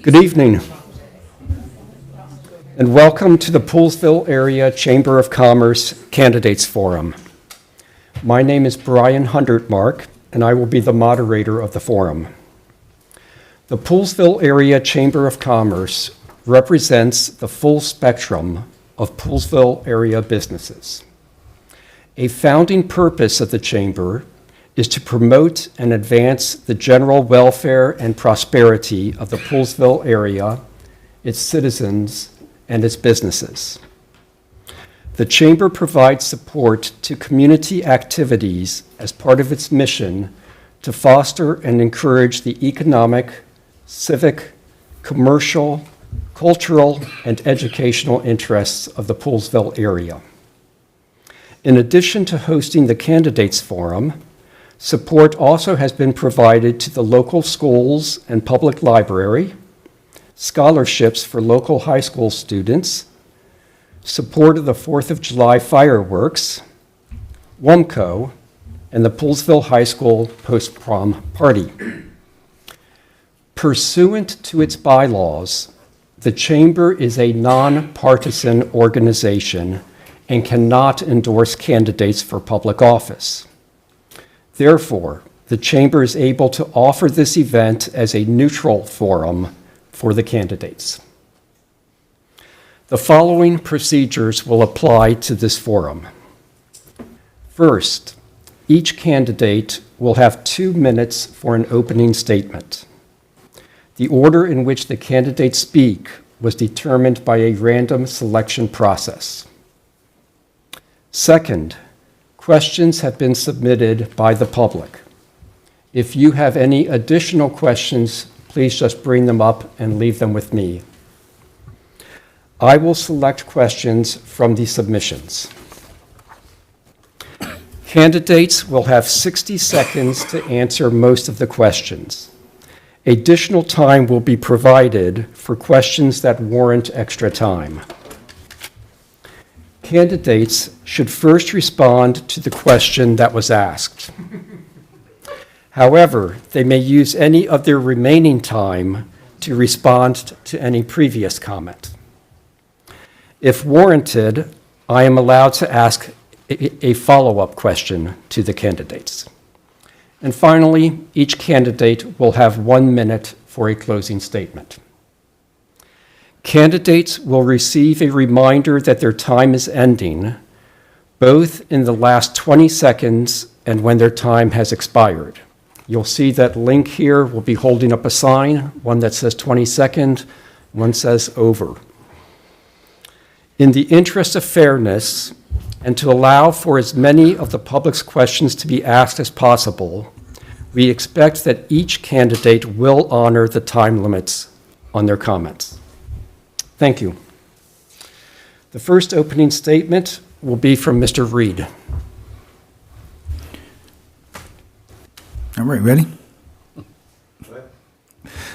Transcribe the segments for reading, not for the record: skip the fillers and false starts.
Good evening, and welcome to the Poolesville Area Chamber of Commerce Candidates Forum. My name is Brian Hundertmark, and I will be the moderator of the forum. The Poolesville Area Chamber of Commerce represents the full spectrum of Poolesville area businesses. A founding purpose of the Chamber is to promote and advance the general welfare and prosperity of the Poolesville area, its citizens, and its businesses. The Chamber provides support to community activities as part of its mission to foster and encourage the economic, civic, commercial, cultural, and educational interests of the Poolesville area. In addition to hosting the Candidates Forum, support also has been provided to the local schools and public library, scholarships for local high school students, support of the 4th of July fireworks, WUMCO, and the Poolesville High School post-prom party. Pursuant to its bylaws, the Chamber is a nonpartisan organization and cannot endorse candidates for public office. Therefore, the Chamber is able to offer this event as a neutral forum for the candidates. The following procedures will apply to this forum. First, each candidate will have 2 minutes for an opening statement. The order in which the candidates speak was determined by a random selection process. Second, questions have been submitted by the public. If you have any additional questions, please just bring them up and leave them with me. I will select questions from the submissions. Candidates will have 60 seconds to answer most of the questions. Additional time will be provided for questions that warrant extra time. Candidates should first respond to the question that was asked. However, they may use any of their remaining time to respond to any previous comment. If warranted, I am allowed to ask a follow-up question to the candidates. And finally, each candidate will have 1 minute for a closing statement. Candidates will receive a reminder that their time is ending, both in the last 20 seconds and when their time has expired. You'll see that link here will be holding up a sign, one that says 20 seconds, one says over. In the interest of fairness, and to allow for as many of the public's questions to be asked as possible, we expect that each candidate will honor the time limits on their comments. Thank you. The first opening statement will be from Mr. Reed. All right, ready?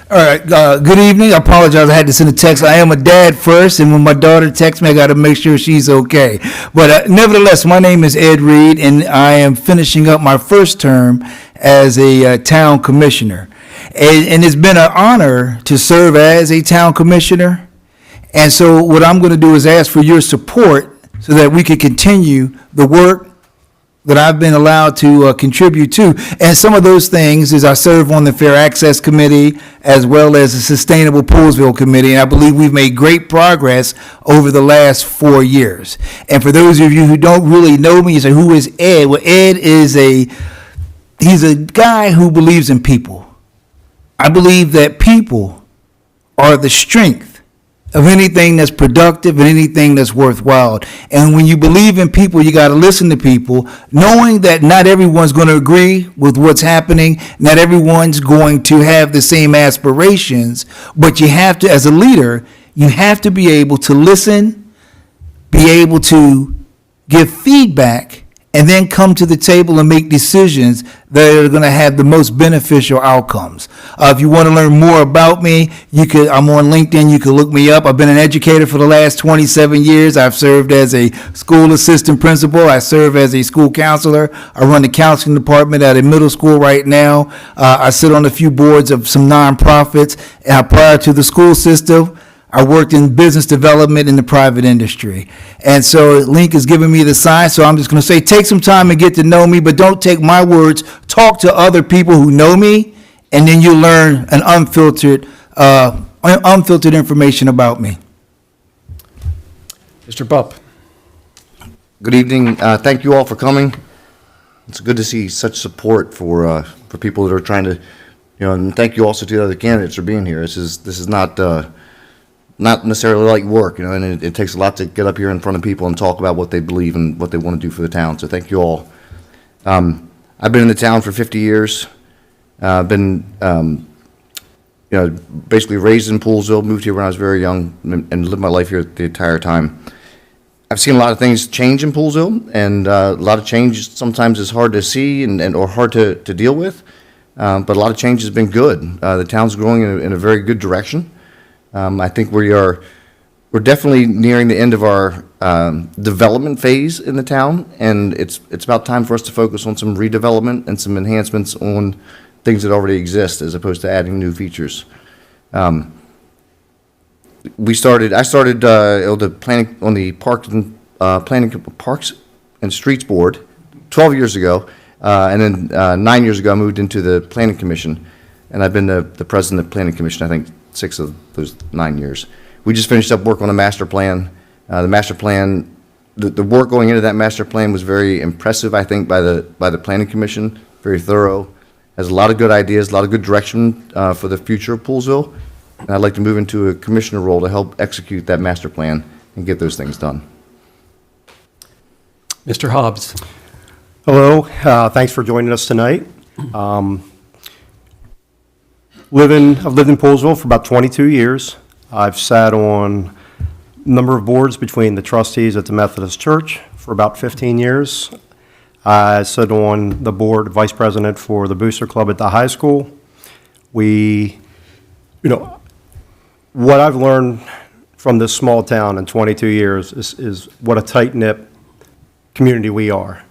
All right, good evening. I apologize, I had to send a text. I am a dad first, and when my daughter texts me, I got to make sure she's okay. But nevertheless, my name is Ed Reed, and I am finishing up my first term as a town commissioner. And it's been an honor to serve as a town commissioner. And so what I'm going to do is ask for your support so that we can continue the work that I've been allowed to contribute to. And some of those things is I serve on the Fair Access Committee as well as the Sustainable Poolesville Committee. And I believe we've made great progress over the last 4 years. And for those of you who don't really know me, you say, who is Ed? Well, Ed is he's a guy who believes in people. I believe that people are the strength of anything that's productive and anything that's worthwhile. And when you believe in people, you got to listen to people, knowing that not everyone's going to agree with what's happening. Not everyone's going to have the same aspirations, but you have to, as a leader, you have to be able to listen, be able to give feedback, and then come to the table and make decisions that are going to have the most beneficial outcomes. If you want to learn more about me, I'm on LinkedIn. You can look me up. I've been an educator for the last 27 years. I've served as a school assistant principal. I serve as a school counselor. I run the counseling department at a middle school right now. I sit on a few boards of some nonprofits. Prior to the school system, I worked in business development in the private industry. And so Link has given me the sign, so I'm just going to say, take some time and get to know me, but don't take my words. Talk to other people who know me, and then you'll learn an unfiltered information about me. Mr. Bupp. Good evening. Thank you all for coming. It's good to see such support for people that are trying to, and thank you also to the other candidates for being here. This is not necessarily like work, and it takes a lot to get up here in front of people and talk about what they believe and what they want to do for the town. So thank you all. I've been in the town for 50 years. I've been, basically raised in Poolesville, moved here when I was very young, and lived my life here the entire time. I've seen a lot of things change in Poolesville, and a lot of change sometimes is hard to see or hard to deal with, but a lot of change has been good. The town's growing in a very good direction. I think we're definitely nearing the end of our development phase in the town, and it's about time for us to focus on some redevelopment and some enhancements on things that already exist, as opposed to adding new features. I started on the Parks and Streets Board 12 years ago, and then 9 years ago I moved into the Planning Commission, and I've been the president of the Planning Commission, I think, 6 of those 9 years. We just finished up work on a master plan. The master plan, the work going into that master plan was very impressive, I think, by the Planning Commission. Very thorough, has a lot of good ideas, a lot of good direction for the future of Poolesville. And I'd like to move into a commissioner role to help execute that master plan and get those things done. Mr. Hobbs. Hello, thanks for joining us tonight. I've lived in Poolesville for about 22 years. I've sat on a number of boards between the trustees at the Methodist Church for about 15 years. I sit on the board vice president for the Booster Club at the high school. What I've learned from this small town in 22 years is what a tight-knit community we are.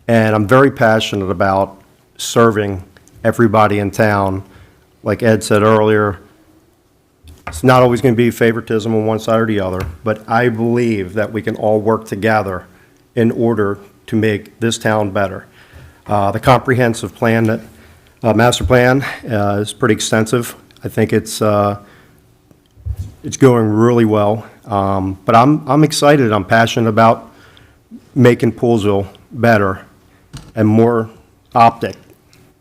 And I'm very passionate about serving everybody in town. Like Ed said earlier, it's not always going to be favoritism on one side or the other, but I believe that we can all work together in order to make this town better. The comprehensive plan, master plan, is pretty extensive. I think it's going really well, but I'm excited. I'm passionate about making Poolesville better and more optic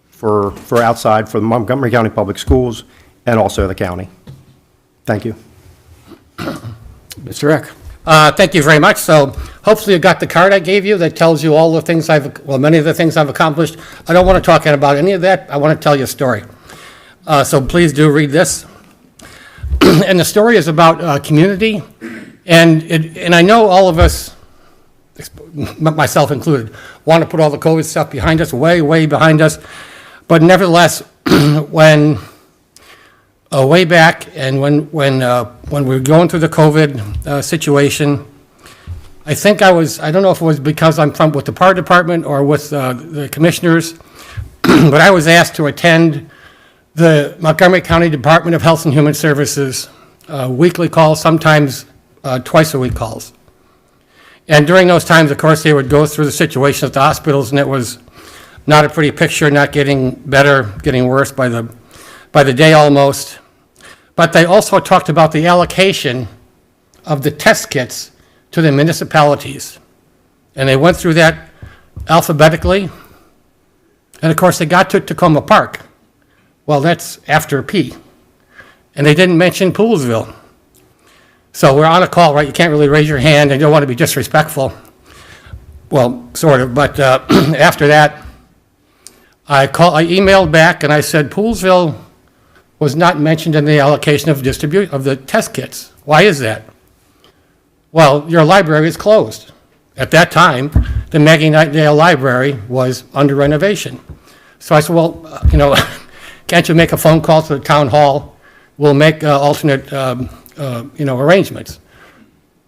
for outside, for the Montgomery County Public Schools and also the county. Thank you. Mr. Eck. Thank you very much. So hopefully you got the card I gave you that tells you all the things many of the things I've accomplished. I don't want to talk about any of that. I want to tell you a story. So please do read this. And the story is about community. And I know all of us, myself included, want to put all the COVID stuff behind us, way, way behind us. But nevertheless, when way back and when we were going through the COVID situation, I think I don't know if it was because I'm from with the fire department or with the commissioners, but I was asked to attend the Montgomery County Department of Health and Human Services weekly calls, sometimes twice a week calls. And during those times, of course, they would go through the situation at the hospitals, and it was not a pretty picture, not getting better, getting worse by the day almost. But they also talked about the allocation of the test kits to the municipalities. And they went through that alphabetically. And of course, they got to Tacoma Park. Well, that's after P. And they didn't mention Poolesville. So we're on a call, right? You can't really raise your hand. I don't want to be disrespectful. Well, sort of. But after that, I emailed back and I said, Poolesville was not mentioned in the allocation of the test kits. Why is that? Well, your library is closed. At that time, the Maggie Nightingale Library was under renovation. So I said, well, can't you make a phone call to the town hall? We'll make alternate, arrangements.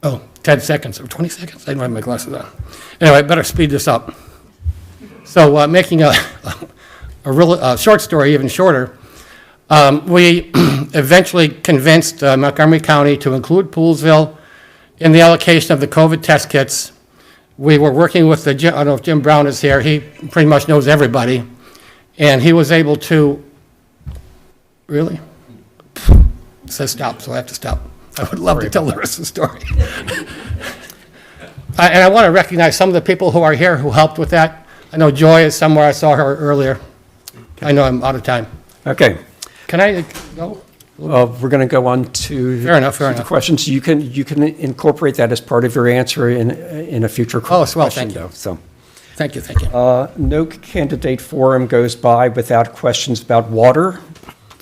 Oh, 10 seconds or 20 seconds? I don't have my glasses on. Anyway, I better speed this up. So making a real short story even shorter, we eventually convinced Montgomery County to include Poolesville in the allocation of the COVID test kits. We were working with I don't know if Jim Brown is here, he pretty much knows everybody, and he was able to, really? It says stop, so I have to stop. I would love to tell the rest of the story. And I want to recognize some of the people who are here who helped with that. I know Joy is somewhere, I saw her earlier. I know I'm out of time. Okay. Can I go? We're going to go on to Fair enough, fair the enough. questions. You can incorporate that as part of your answer in a future Oh, question, well, thank you. though. So, Thank you, thank you. no candidate forum goes by without questions about water,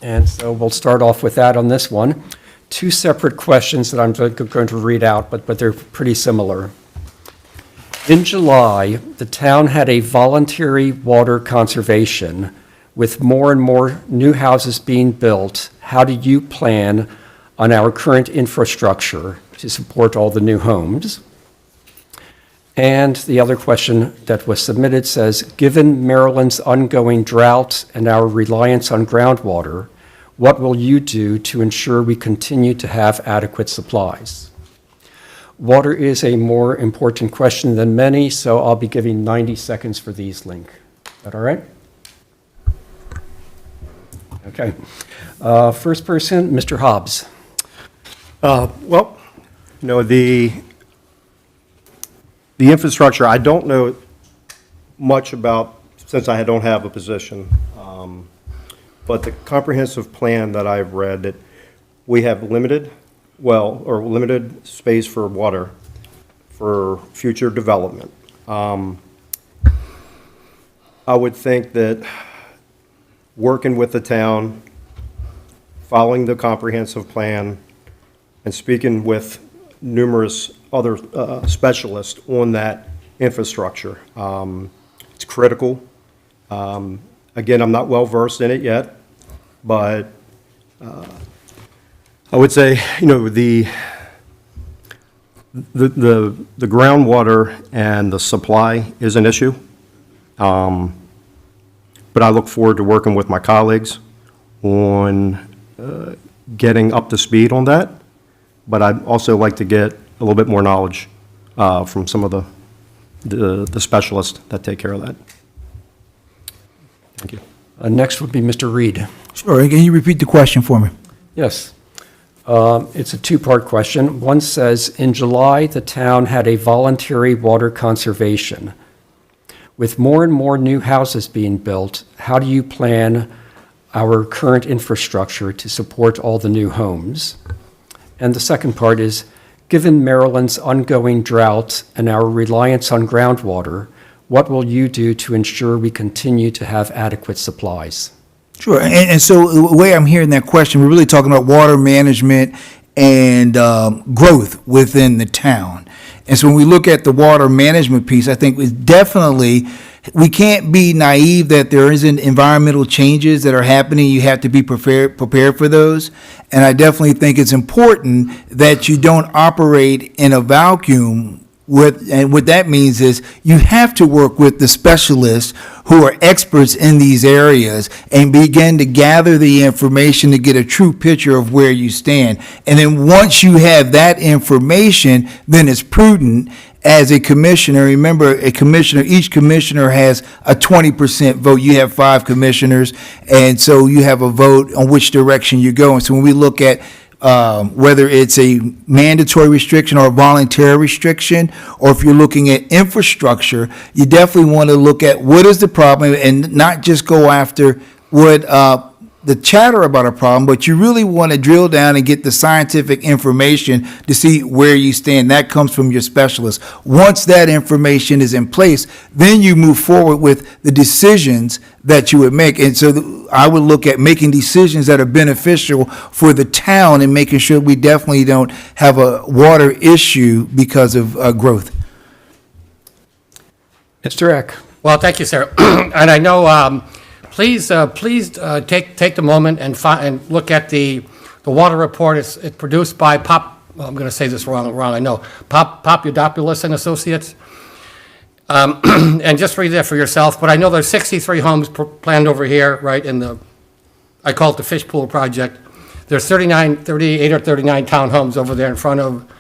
and so we'll start off with that on this one. Two separate questions that I'm going to read out, but they're pretty similar. In July, the town had a voluntary water conservation. With more and more new houses being built, how do you plan on our current infrastructure to support all the new homes? And the other question that was submitted says, given Maryland's ongoing drought and our reliance on groundwater, what will you do to ensure we continue to have adequate supplies? Water is a more important question than many, so I'll be giving 90 seconds for these, Link. Is that all right? Okay. First person, Mr. Hobbs. Well, the infrastructure, I don't know much about, since I don't have a position, but the comprehensive plan that I've read, that we have limited space for water for future development. I would think that working with the town, following the comprehensive plan, and speaking with numerous other specialists on that infrastructure. It's critical. Again, I'm not well-versed in it yet, but I would say, the groundwater and the supply is an issue. But I look forward to working with my colleagues on getting up to speed on that. But I'd also like to get a little bit more knowledge from some of the specialists that take care of that. Thank you. Next would be Mr. Reed. Sure, can you repeat the question for me? Yes. It's a two-part question. One says, in July, the town had a voluntary water conservation. With more and more new houses being built, how do you plan our current infrastructure to support all the new homes? And the second part is, given Maryland's ongoing drought and our reliance on groundwater, what will you do to ensure we continue to have adequate supplies? Sure, and so the way I'm hearing that question, we're really talking about water management and growth within the town. And so when we look at the water management piece, I think we can't be naive that there isn't environmental changes that are happening. You have to be prepared for those. And I definitely think it's important that you don't operate in a vacuum. And what that means is you have to work with the specialists who are experts in these areas and begin to gather the information to get a true picture of where you stand. And then once you have that information, then it's prudent as a commissioner. Remember, each commissioner has a 20% vote. You have 5 commissioners, and so you have a vote on which direction you're going. So when we look at whether it's a mandatory restriction or a voluntary restriction, or if you're looking at infrastructure, you definitely want to look at what is the problem and not just go after what the chatter about a problem, but you really want to drill down and get the scientific information to see where you stand. That comes from your specialist. Once that information is in place, then you move forward with the decisions that you would make. And so I would look at making decisions that are beneficial for the town and making sure we definitely don't have a water issue because of growth. Mr. Eck. Well, thank you, sir. And I know, please take the moment and look at the water report. It's produced by well, I'm going to say this wrong, I know, Papadopoulos and Associates. And just read that for yourself. But I know there's 63 homes planned over here, right, I call it the fish pool project. There's 38 or 39 townhomes over there in front of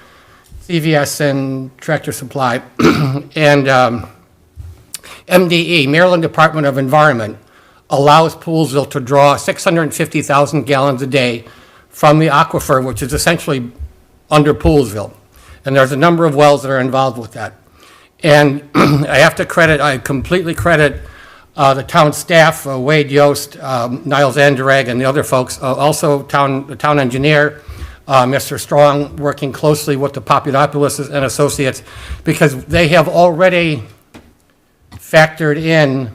CVS and Tractor Supply. And MDE, Maryland Department of Environment, allows Poolesville to draw 650,000 gallons a day from the aquifer, which is essentially under Poolesville. And there's a number of wells that are involved with that. And I completely credit the town staff, Wade Yost, Niles Andrag, and the other folks, also the town engineer, Mr. Strong, working closely with the Papadopoulos and Associates, because they have already factored in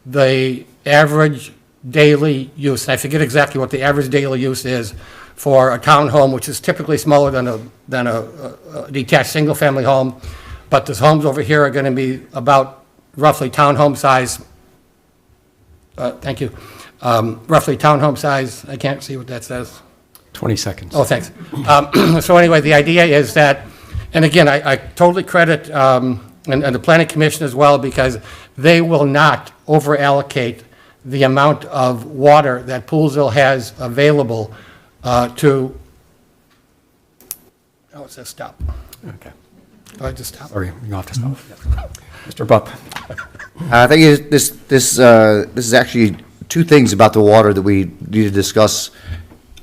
the average daily use. And I forget exactly what the average daily use is for a townhome, which is typically smaller than a detached single-family home. But these homes over here are going to be about roughly townhome size. Thank you. Roughly townhome size. I can't see what that says. 20 seconds. Oh, thanks. So anyway, the idea is that, and again, I totally credit, and the planning commission as well, because they will not over-allocate the amount of water that Poolesville has available to, oh, it says stop. Okay. Oh, I just stop. Sorry, you have to stop. Mr. Bupp. I think this is actually two things about the water that we need to discuss,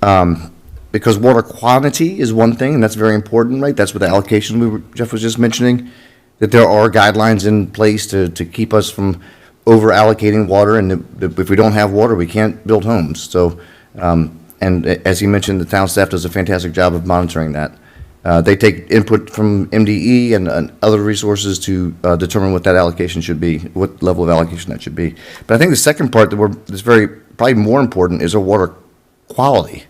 because water quantity is one thing, and that's very important, right? That's what the allocation Jeff was just mentioning, that there are guidelines in place to keep us from over allocating water, and if we don't have water, we can't build homes. So, and as he mentioned, the town staff does a fantastic job of monitoring that. They take input from MDE and other resources to determine what that allocation should be, what level of allocation that should be. But I think the second part that's probably more important is our water quality.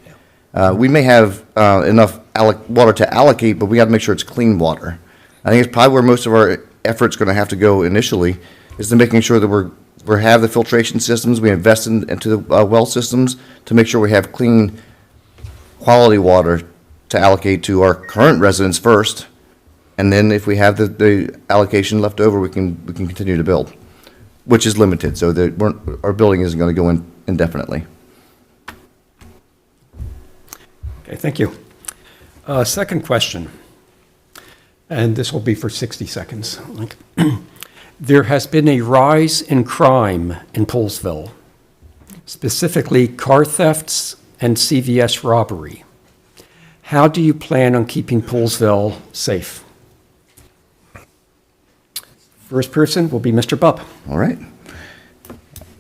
We may have enough water to allocate, but we got to make sure it's clean water. I think it's probably where most of our effort's going to have to go initially, is to making sure that we have the filtration systems, we invest into the well systems to make sure we have clean, quality water to allocate to our current residents first, and then if we have the allocation left over, we can continue to build, which is limited, so that our building isn't going to go in indefinitely. Okay, thank you. Second question, and this will be for 60 seconds. There has been a rise in crime in Poolesville, specifically car thefts and CVS robbery. How do you plan on keeping Poolesville safe? First person will be Mr. Bupp. All right.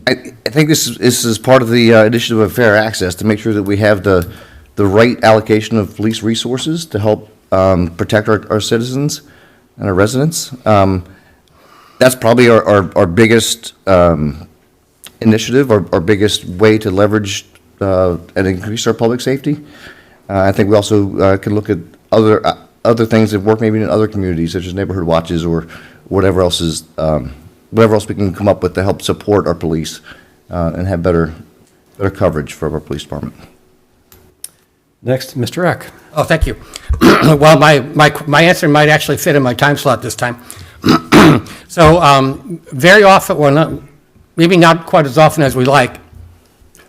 I think this is part of the initiative of fair access, to make sure that we have the right allocation of police resources to help protect our citizens and our residents. That's probably our biggest initiative, our biggest way to leverage and increase our public safety. I think we also can look at other things that work maybe in other communities, such as neighborhood watches or whatever else we can come up with to help support our police and have better coverage for our police department. Next, Mr. Eck. Oh, thank you. Well, my answer might actually fit in my time slot this time. So very often, well, maybe not quite as often as we like,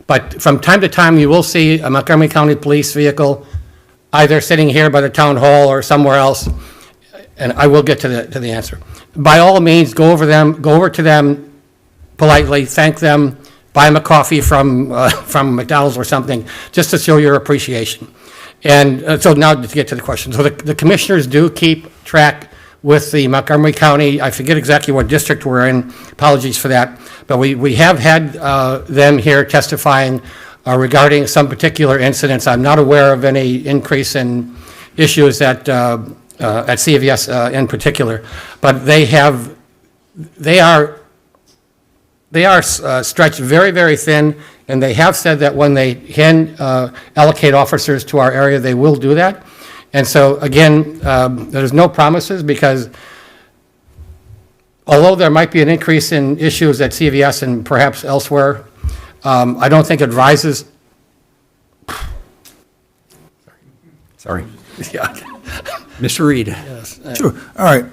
but from time to time, you will see a Montgomery County Police vehicle either sitting here by the town hall or somewhere else, and I will get to the answer. By all means, go over to them politely, thank them, buy them a coffee from McDonald's or something, just to show your appreciation. And so now to get to the question. So the commissioners do keep track with the Montgomery County, I forget exactly what district we're in, apologies for that, but we have had them here testifying regarding some particular incidents. I'm not aware of any increase in issues at CVS in particular, but they are stretched very, very thin, and they have said that when they can allocate officers to our area, they will do that. And so, again, there's no promises, because although there might be an increase in issues at CVS and perhaps elsewhere, I don't think it rises. Sorry. Yeah. Mr. Reed? Sure, all right.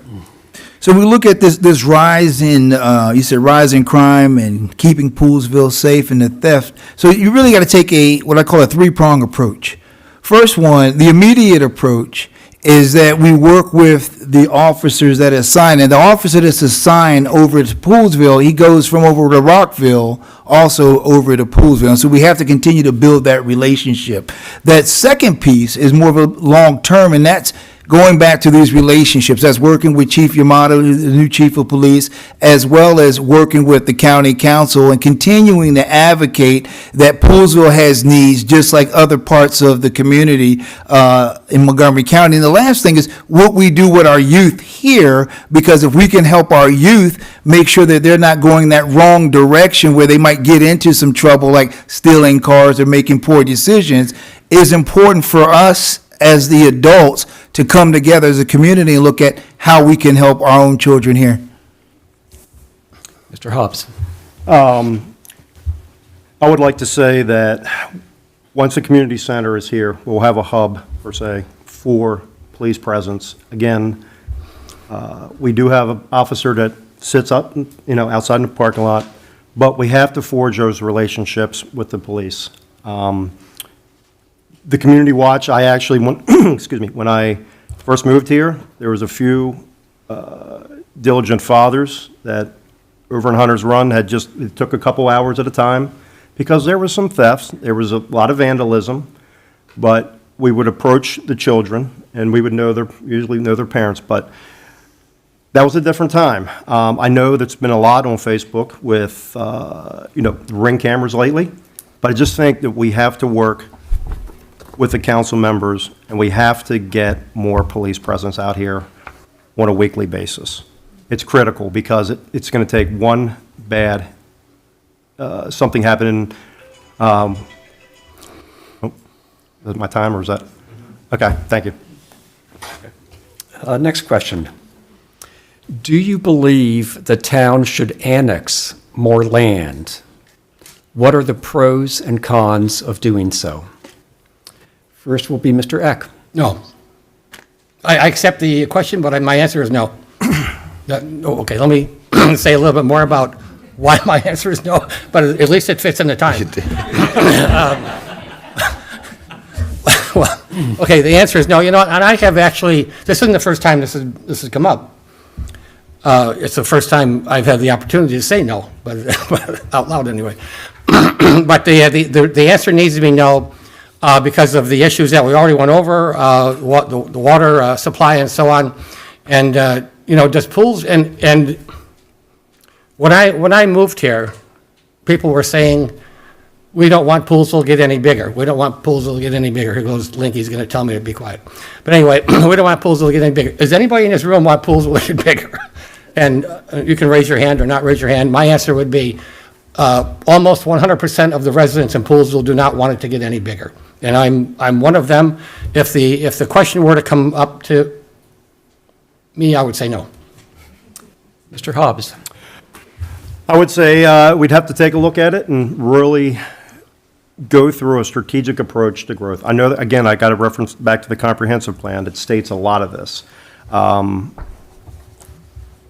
So we look at this rise in, you said rise in crime and keeping Poolesville safe and the theft. So you really got to take what I call a three-prong approach. First one, the immediate approach is that we work with the officers that are assigned. And the officer that's assigned over to Poolesville, he goes from over to Rockville also over to Poolesville. And so we have to continue to build that relationship. That second piece is more of a long-term, and that's going back to these relationships. That's working with Chief Yamato, the new chief of police, as well as working with the county council and continuing to advocate that Poolesville has needs just like other parts of the community in Montgomery County. And the last thing is what we do with our youth here, because if we can help our youth make sure that they're not going that wrong direction where they might get into some trouble like stealing cars or making poor decisions, is important for us as the adults to come together as a community and look at how we can help our own children here. Mr. Hobbs? I would like to say that once the community center is here, we'll have a hub, per se, for police presence. Again, we do have an officer that sits up, outside in the parking lot, but we have to forge those relationships with the police. The community watch, I actually, excuse me, when I first moved here, there was a few diligent fathers that over in Hunter's Run it took a couple hours at a time because there was some thefts, there was a lot of vandalism, but we would approach the children and we would usually know their parents, but that was a different time. I know that's been a lot on Facebook with, Ring cameras lately, but I just think that we have to work with the council members, and we have to get more police presence out here on a weekly basis. It's critical because it's going to take one bad, something happening. Is that my time or is that? Okay, thank you. Next question. Do you believe the town should annex more land? What are the pros and cons of doing so? First will be Mr. Eck. No. I accept the question, but my answer is no. Okay, let me say a little bit more about why my answer is no, but at least it fits in the time. Well, okay, the answer is no. And I have actually, this isn't the first time this has come up. It's the first time I've had the opportunity to say no, but out loud anyway. But the answer needs to be no. Because of the issues that we already went over, the water supply and so on. And, just pools, and when I moved here, people were saying, we don't want Poolesville to get any bigger. We don't want Poolesville to get any bigger. Here goes Linky's going to tell me to be quiet. But anyway, we don't want Poolesville to get any bigger. Does anybody in this room want Poolesville to get bigger? And you can raise your hand or not raise your hand. My answer would be almost 100% of the residents in Poolesville do not want it to get any bigger. And I'm one of them. If the question were to come up to me, I would say no. Mr. Hobbs? I would say we'd have to take a look at it and really go through a strategic approach to growth. I know that, again, I got to reference back to the comprehensive plan that states a lot of this. I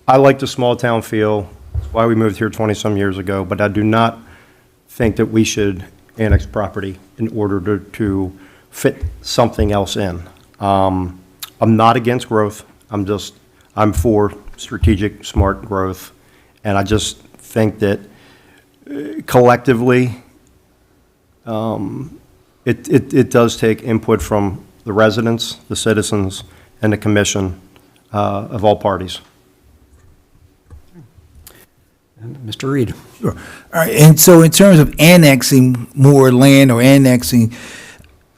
like the small town feel. That's why we moved here 20-some years ago, but I do not think that we should annex property in order to fit something else in. I'm not against growth. I'm for strategic, smart growth. And I just think that collectively, it does take input from the residents, the citizens, and the commission of all parties. And Mr. Reed? Sure. All right, and so in terms of annexing more land or annexing,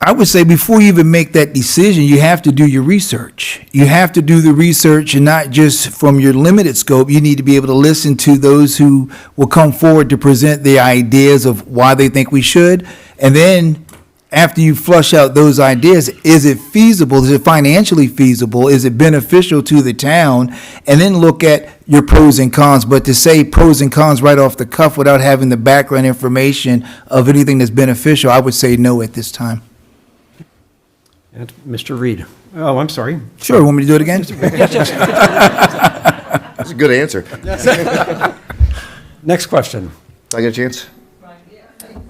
I would say before you even make that decision, you have to do your research. You have to do the research, and not just from your limited scope. You need to be able to listen to those who will come forward to present the ideas of why they think we should. And then after you flush out those ideas, is it feasible? Is it financially feasible? Is it beneficial to the town? And then look at your pros and cons. But to say pros and cons right off the cuff without having the background information of anything that's beneficial, I would say no at this time. And Mr. Reed. Oh, I'm sorry. Sure, want me to do it again? That's a good answer. Next question. Do I get a chance?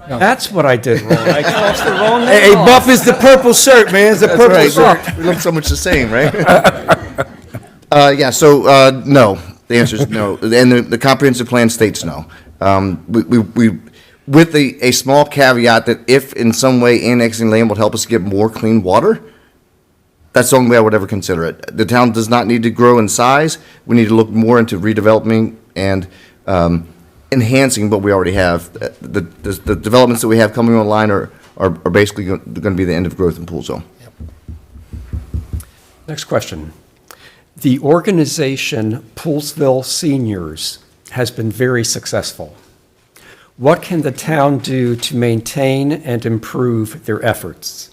That's what I did wrong. I crossed the wrong Hey, name. Buff is the purple shirt, man. It's the purple shirt. We look so much the same, right? No. The answer is no. And the comprehensive plan states no. We with a small caveat that if in some way annexing land would help us get more clean water, that's the only way I would ever consider it. The town does not need to grow in size. We need to look more into redeveloping and enhancing what we already have. The developments that we have coming online are basically going to be the end of growth in Poolesville. Next question. The organization Poolesville Seniors has been very successful. What can the town do to maintain and improve their efforts?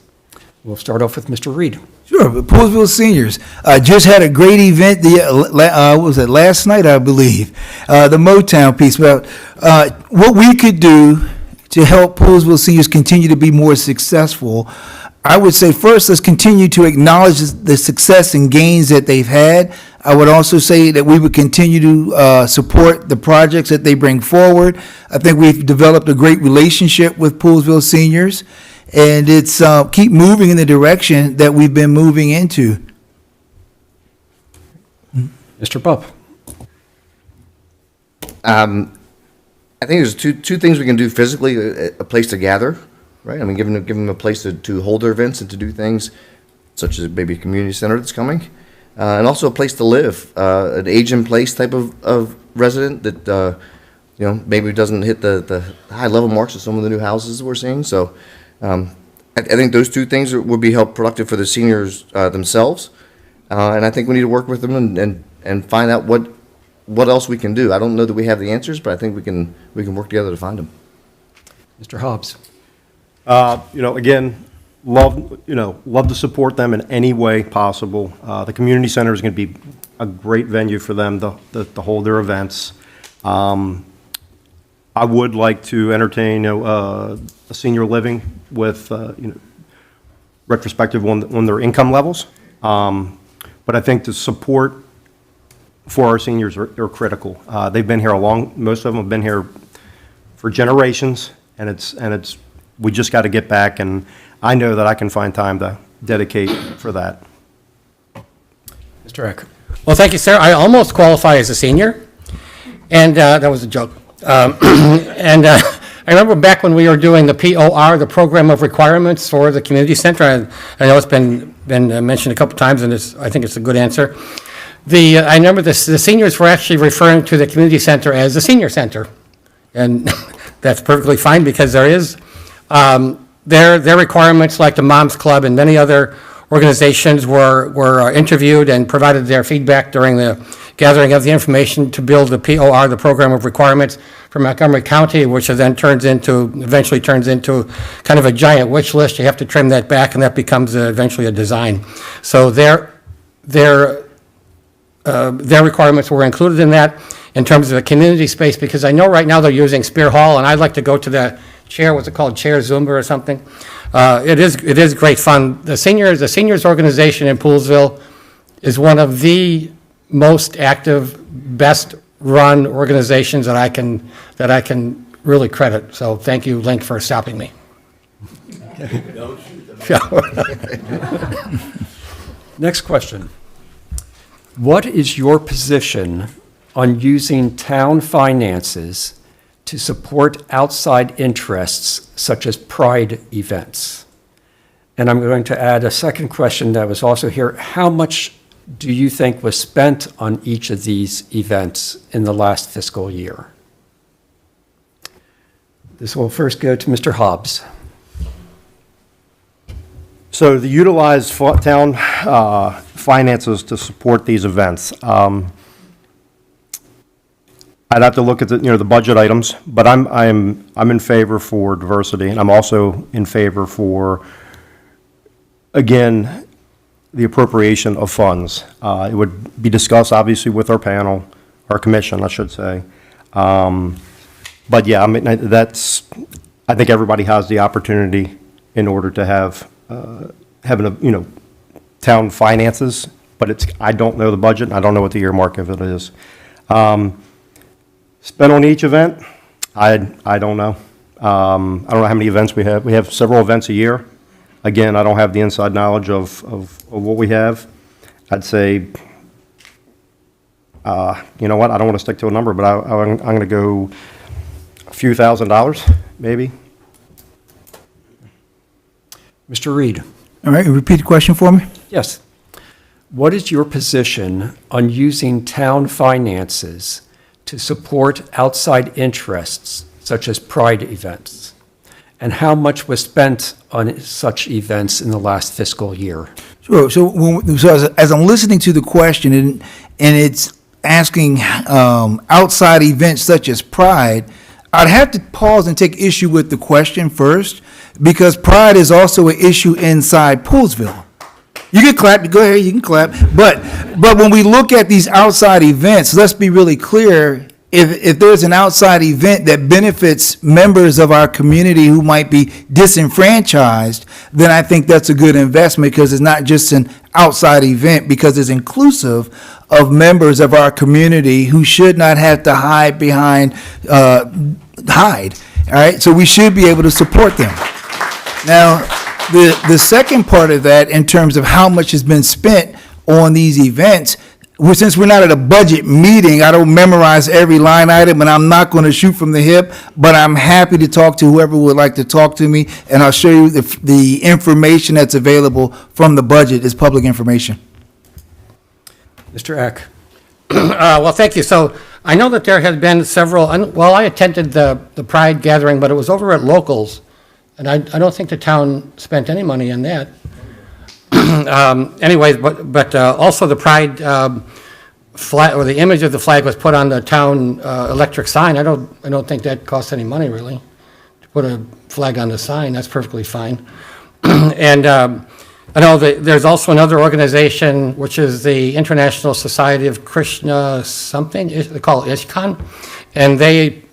We'll start off with Mr. Reed. Sure, but Poolesville Seniors just had a great event. What was it, last night, I believe? The Motown piece. Well, what we could do to help Poolesville Seniors continue to be more successful, I would say first, let's continue to acknowledge the success and gains that they've had. I would also say that we would continue to support the projects that they bring forward. I think we've developed a great relationship with Poolesville Seniors. And it's keep moving in the direction that we've been moving into. Mr. Bupp. I think there's two things we can do physically: a place to gather, right? I mean, give them a place to hold their events and to do things, such as maybe a community center that's coming, and also a place to live, an age-in-place type of resident that maybe doesn't hit the high-level marks of some of the new houses we're seeing. So. I think those two things would be help productive for the seniors themselves, and I think we need to work with them and find out what else we can do. I don't know that we have the answers, but I think we can work together to find them. Mr. Hobbs. Again, love to support them in any way possible. The community center is going to be a great venue for them to hold their events. I would like to entertain a senior living with retrospective on their income levels. But I think the support for our seniors are critical. They've been here most of them have been here for generations, and we just got to get back, and I know that I can find time to dedicate for that. Mr. Eck. Well, thank you, sir. I almost qualify as a senior, and that was a joke. I remember back when we were doing the POR, the Program of Requirements for the Community Center, and I know it's been mentioned a couple times, and I think it's a good answer. I remember the seniors were actually referring to the community center as the senior center, and that's perfectly fine because there is their requirements, like the Moms Club and many other organizations, were interviewed and provided their feedback during the gathering of the information to build the POR, the Program of Requirements for Montgomery County, which then eventually turns into kind of a giant wish list. You have to trim that back, and that becomes eventually a design. So their requirements were included in that in terms of a community space, because I know right now they're using Spear Hall, and I'd like to go to the chair, what's it called, Chair Zumba or something. It is great fun. The seniors organization in Poolesville is one of the most active, best-run organizations that I can really credit. So thank you, Link, for stopping me. Next question. What is your position on using town finances to support outside interests such as pride events? And I'm going to add a second question that was also here. How much do you think was spent on each of these events in the last fiscal year? This will first go to Mr. Hobbs. So to utilize town finances to support these events. I'd have to look at the budget items, but I'm in favor for diversity, and I'm also in favor for, again, the appropriation of funds. It would be discussed, obviously, with our panel, our commission, I should say. But yeah, I mean, I think everybody has the opportunity in order to have, town finances, but I don't know the budget, and I don't know what the earmark of it is. Spent on each event, I don't know. I don't know how many events we have. We have several events a year. Again, I don't have the inside knowledge of what we have. I'd say, you know what, I don't want to stick to a number, but I'm going to go a few $1,000s, maybe. Mr. Reed? All right, repeat the question for me. Yes. What is your position on using town finances to support outside interests such as pride events? And how much was spent on such events in the last fiscal year? Sure. So, as I'm listening to the question, and it's asking outside events such as Pride, I'd have to pause and take issue with the question first, because Pride is also an issue inside Poolesville. You can clap. Go ahead. You can clap. But when we look at these outside events, let's be really clear. If there's an outside event that benefits members of our community who might be disenfranchised, then I think that's a good investment, because it's not just an outside event, because it's inclusive of members of our community who should not have to hide behind, All right, so we should be able to support them. Now, the second part of that, in terms of how much has been spent on these events, since we're not at a budget meeting, I don't memorize every line item, and I'm not going to shoot from the hip, but I'm happy to talk to whoever would like to talk to me, and I'll show you the information that's available from the budget is public information. Mr. Eck? Well, thank you. So I know that there had been several, well, I attended the Pride gathering, but it was over at Locals, and I don't think the town spent any money on that. Anyways, but also the Pride flag, or the image of the flag was put on the town electric sign. I don't think that costs any money, really, to put a flag on the sign. That's perfectly fine. And I know that there's also another organization, which is the International Society of Krishna something, they call it ISKCON, and they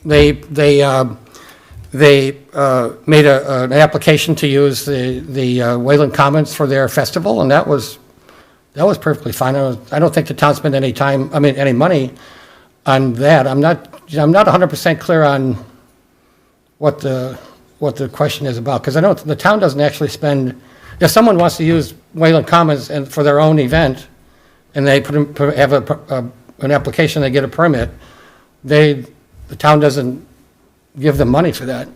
made an application to use the Wayland Commons for their festival, and that was perfectly fine. I don't think the town spent any money on that. I'm not 100% clear on what the question is about, because I know the town doesn't actually spend. If someone wants to use Wayland Commons for their own event, and they have an application, they get a permit, the town doesn't give them money for that.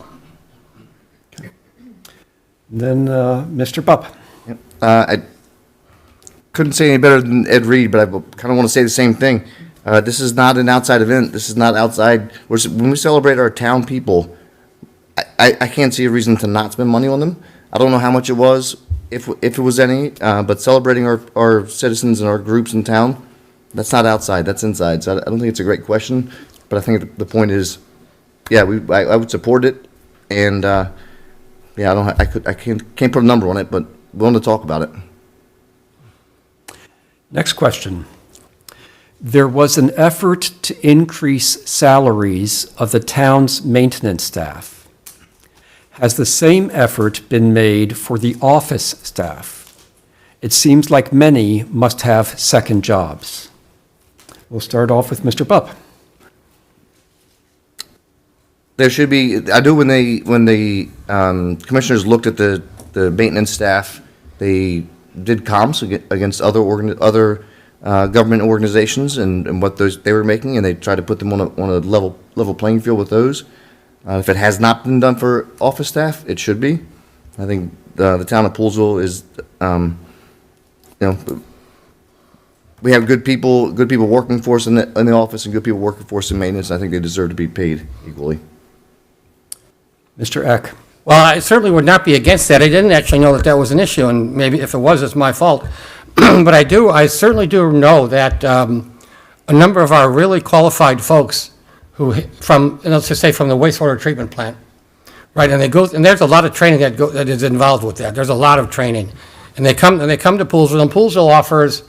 Then, Mr. Bupp? I couldn't say any better than Ed Reed, but I kind of want to say the same thing. This is not an outside event. This is not outside. When we celebrate our town people, I can't see a reason to not spend money on them. I don't know how much it was, if it was any, but celebrating our citizens and our groups in town, that's not outside, that's inside. So I don't think it's a great question, but I think the point is, yeah, I would support it, and yeah, I can't put a number on it, but willing to talk about it. Next question. There was an effort to increase salaries of the town's maintenance staff. Has the same effort been made for the office staff? It seems like many must have second jobs. We'll start off with Mr. Bupp. There should be, I do when the commissioners looked at the maintenance staff, they did comps against other government organizations and what they were making, and they tried to put them on a level playing field with those. If it has not been done for office staff, it should be. I think the town of Poolesville is, we have good people working for us in the office and good people working for us in maintenance. I think they deserve to be paid equally. Mr. Eck? Well, I certainly would not be against that. I didn't actually know that was an issue, and maybe if it was, it's my fault. But I certainly do know that a number of our really qualified folks let's just say from the wastewater treatment plant, right? And there's a lot of training that is involved with that. There's a lot of training. And they come to Poolesville, and Poolesville offers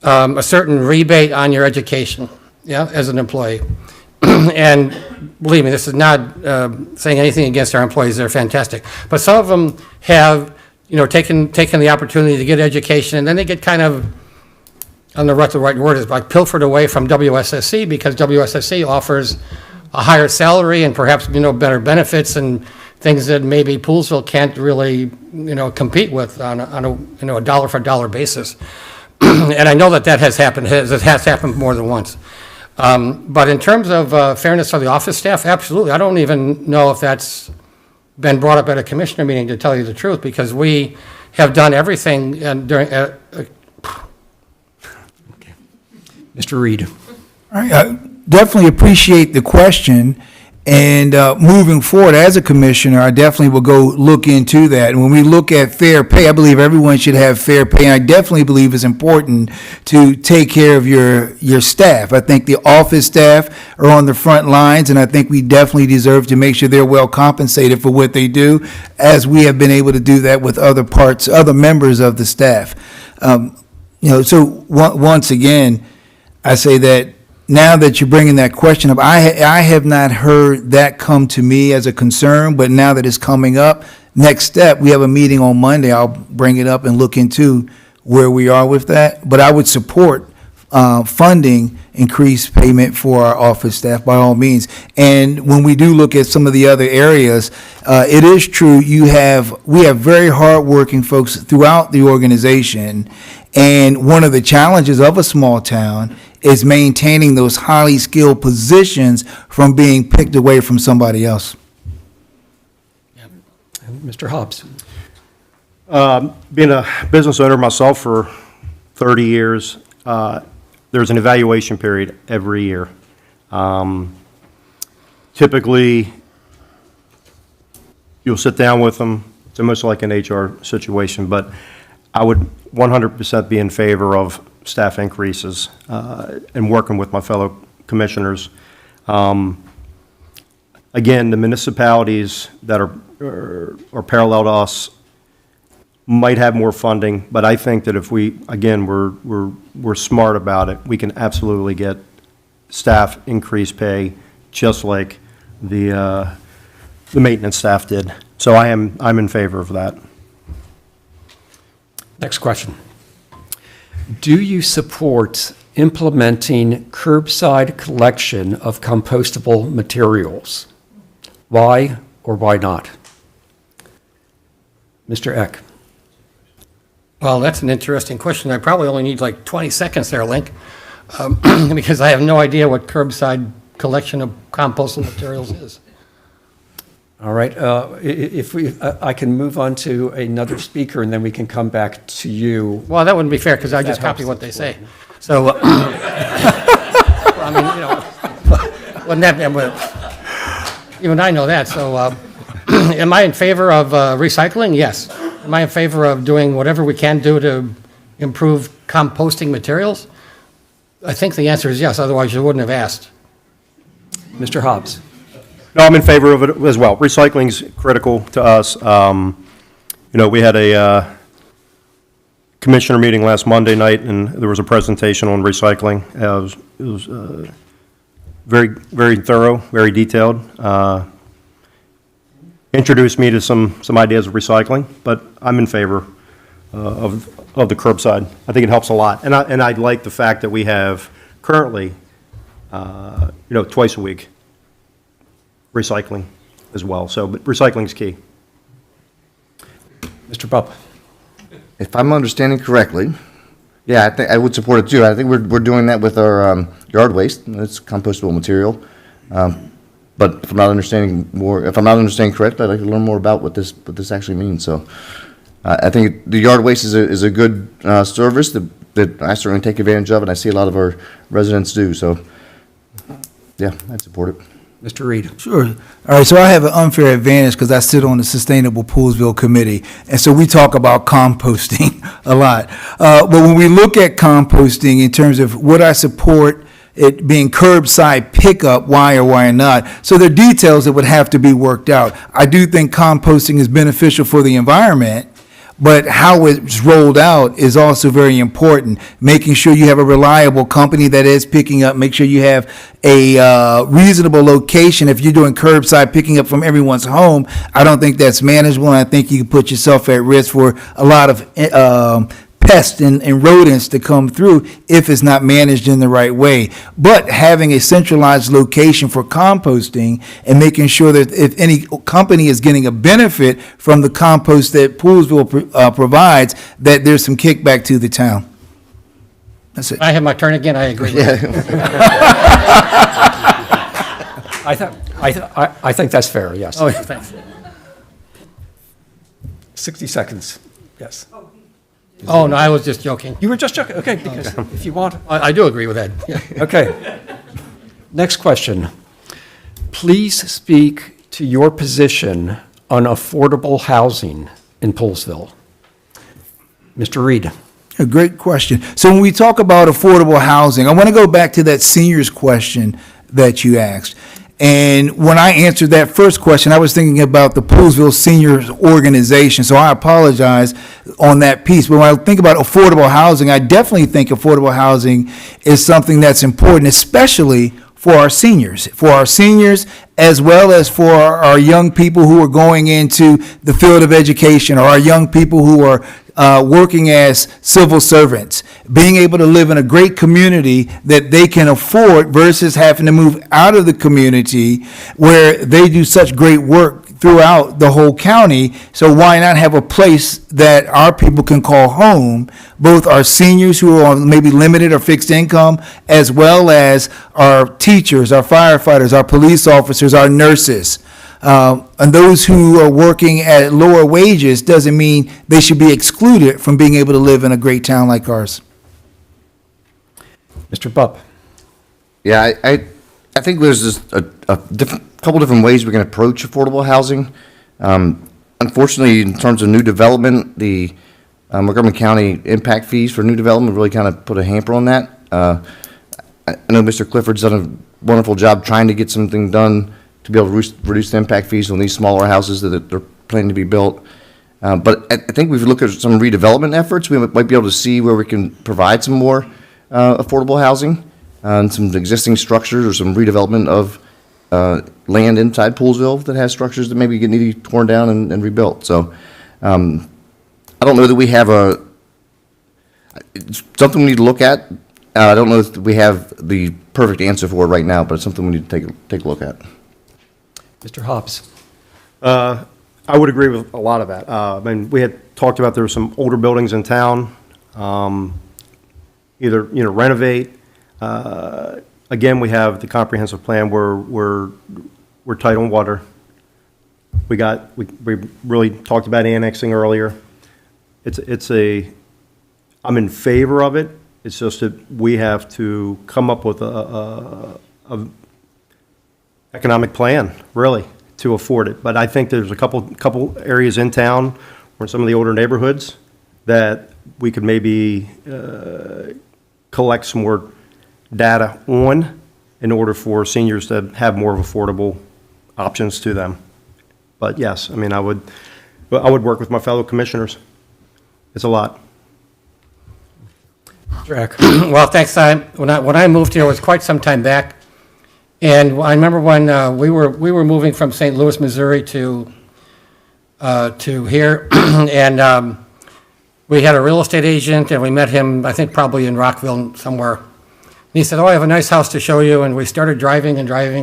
a certain rebate on your education, yeah, as an employee. And believe me, this is not saying anything against our employees, they're fantastic. But some of them have, taken the opportunity to get education, and then they get kind of, I don't know what the right word is, like pilfered away from WSSC, because WSSC offers a higher salary and perhaps, better benefits and things that maybe Poolesville can't really, compete with on a dollar-for-dollar basis. And I know that has happened, it has happened more than once. But in terms of fairness for the office staff, absolutely. I don't even know if that's been brought up at a commissioner meeting, to tell you the truth, because we have done everything during. Mr. Reed. All right, I definitely appreciate the question, and moving forward, as a commissioner, I definitely will go look into that. And when we look at fair pay, I believe everyone should have fair pay, and I definitely believe it's important to take care of your staff. I think the office staff are on the front lines, and I think we definitely deserve to make sure they're well compensated for what they do, as we have been able to do that with other members of the staff. So once again, I say that now that you're bringing that question up, I have not heard that come to me as a concern, but now that it's coming up, next step, we have a meeting on Monday, I'll bring it up and look into where we are with that. But I would support funding increased payment for our office staff by all means. And when we do look at some of the other areas, it is true, we have very hardworking folks throughout the organization. And one of the challenges of a small town is maintaining those highly skilled positions from being picked away from somebody else. And Mr. Hobbs. Being a business owner myself for 30 years, there's an evaluation period every year. Typically, you'll sit down with them. It's almost like an HR situation, but I would 100% be in favor of staff increases and working with my fellow commissioners. Again, the municipalities that are parallel to us might have more funding, but I think that if we're smart about it, we can absolutely get staff increased pay, just like the maintenance staff did. So I'm in favor of that. Next question. Do you support implementing curbside collection of compostable materials? Why or why not? Mr. Eck. Well, that's an interesting question. I probably only need like 20 seconds there, Link, because I have no idea what curbside collection of compostable materials is. All right, I can move on to another speaker, and then we can come back to you. Well, that wouldn't be fair, because I just helps copy what the they say. So, well, I mean, wouldn't that be, even I know that, so, am I in favor of recycling? Yes. Am I in favor of doing whatever we can do to improve composting materials? I think the answer is yes, otherwise you wouldn't have asked. Mr. Hobbs. No, I'm in favor of it as well. Recycling's critical to us. We had a commissioner meeting last Monday night, and there was a presentation on recycling. It was very, very thorough, very detailed. Introduced me to some ideas of recycling, but I'm in favor of the curbside. I think it helps a lot, and I like the fact that we have currently, twice a week recycling as well. So, but recycling is key. Mr. Bupp. If I'm understanding correctly, yeah, I think I would support it too. I think we're doing that with our yard waste. It's compostable material. But if I'm not understanding correctly, I'd like to learn more about what this actually means. So, I think the yard waste is a good service that I certainly take advantage of, and I see a lot of our residents do. So, yeah, I'd support it. Mr. Reed. Sure. All right, so I have an unfair advantage because I sit on the Sustainable Poolesville Committee, and so we talk about composting a lot. But when we look at composting in terms of would I support it being curbside pickup, why or why not. So there are details that would have to be worked out. I do think composting is beneficial for the environment, but how it's rolled out is also very important. Making sure you have a reliable company that is picking up, make sure you have a reasonable location. If you're doing curbside picking up from everyone's home, I don't think that's manageable, and I think you can put yourself at risk for a lot of pests and rodents to come through if it's not managed in the right way. But having a centralized location for composting and making sure that if any company is getting a benefit from the compost that Poolesville provides, that there's some kickback to the town. That's it. I have my turn again, I agree. I think that's fair, yes. Oh, thanks. 60 seconds, yes. Oh, no, I was just joking. You were just joking, okay, because if you want. I do agree with that. Yeah. Okay. Next question. Please speak to your position on affordable housing in Poolesville. Mr. Reed. A great question. So when we talk about affordable housing, I want to go back to that seniors question that you asked. And when I answered that first question, I was thinking about the Poolesville Seniors Organization, so I apologize on that piece. But when I think about affordable housing, I definitely think affordable housing is something that's important, especially for our seniors, as well as for our young people who are going into the field of education, or our young people who are working as civil servants, being able to live in a great community that they can afford versus having to move out of the community where they do such great work throughout the whole county. So why not have a place that our people can call home, both our seniors who are on maybe limited or fixed income, as well as our teachers, our firefighters, our police officers, our nurses. And those who are working at lower wages doesn't mean they should be excluded from being able to live in a great town like ours. Mr. Bupp. Yeah, I think there's just a couple different ways we can approach affordable housing. Unfortunately, in terms of new development, the Montgomery County impact fees for new development really kind of put a hamper on that. I know Mr. Clifford's done a wonderful job trying to get something done to be able to reduce the impact fees on these smaller houses that are planning to be built. But I think we've looked at some redevelopment efforts. We might be able to see where we can provide some more affordable housing and some existing structures or some redevelopment of land inside Poolesville that has structures that maybe need to be torn down and rebuilt. So I don't know that we have it's something we need to look at. I don't know if we have the perfect answer for it right now, but it's something we need to take a look at. Mr. Hobbs. I would agree with a lot of that. I mean, we had talked about there were some older buildings in town, either, renovate. Again, we have the comprehensive plan where we're tight on water. We really talked about annexing earlier. I'm in favor of it. It's just that we have to come up with a economic plan, really, to afford it. But I think there's a couple areas in town or in some of the older neighborhoods that we could maybe collect some more data on in order for seniors to have more of affordable options to them. But yes, I mean, I would work with my fellow commissioners. It's a lot. Jack. Well, thanks. When I moved here, it was quite some time back. And I remember when we were moving from St. Louis, Missouri to here, and we had a real estate agent, and we met him, I think probably in Rockville somewhere. And he said, "Oh, I have a nice house to show you." And we started driving, and I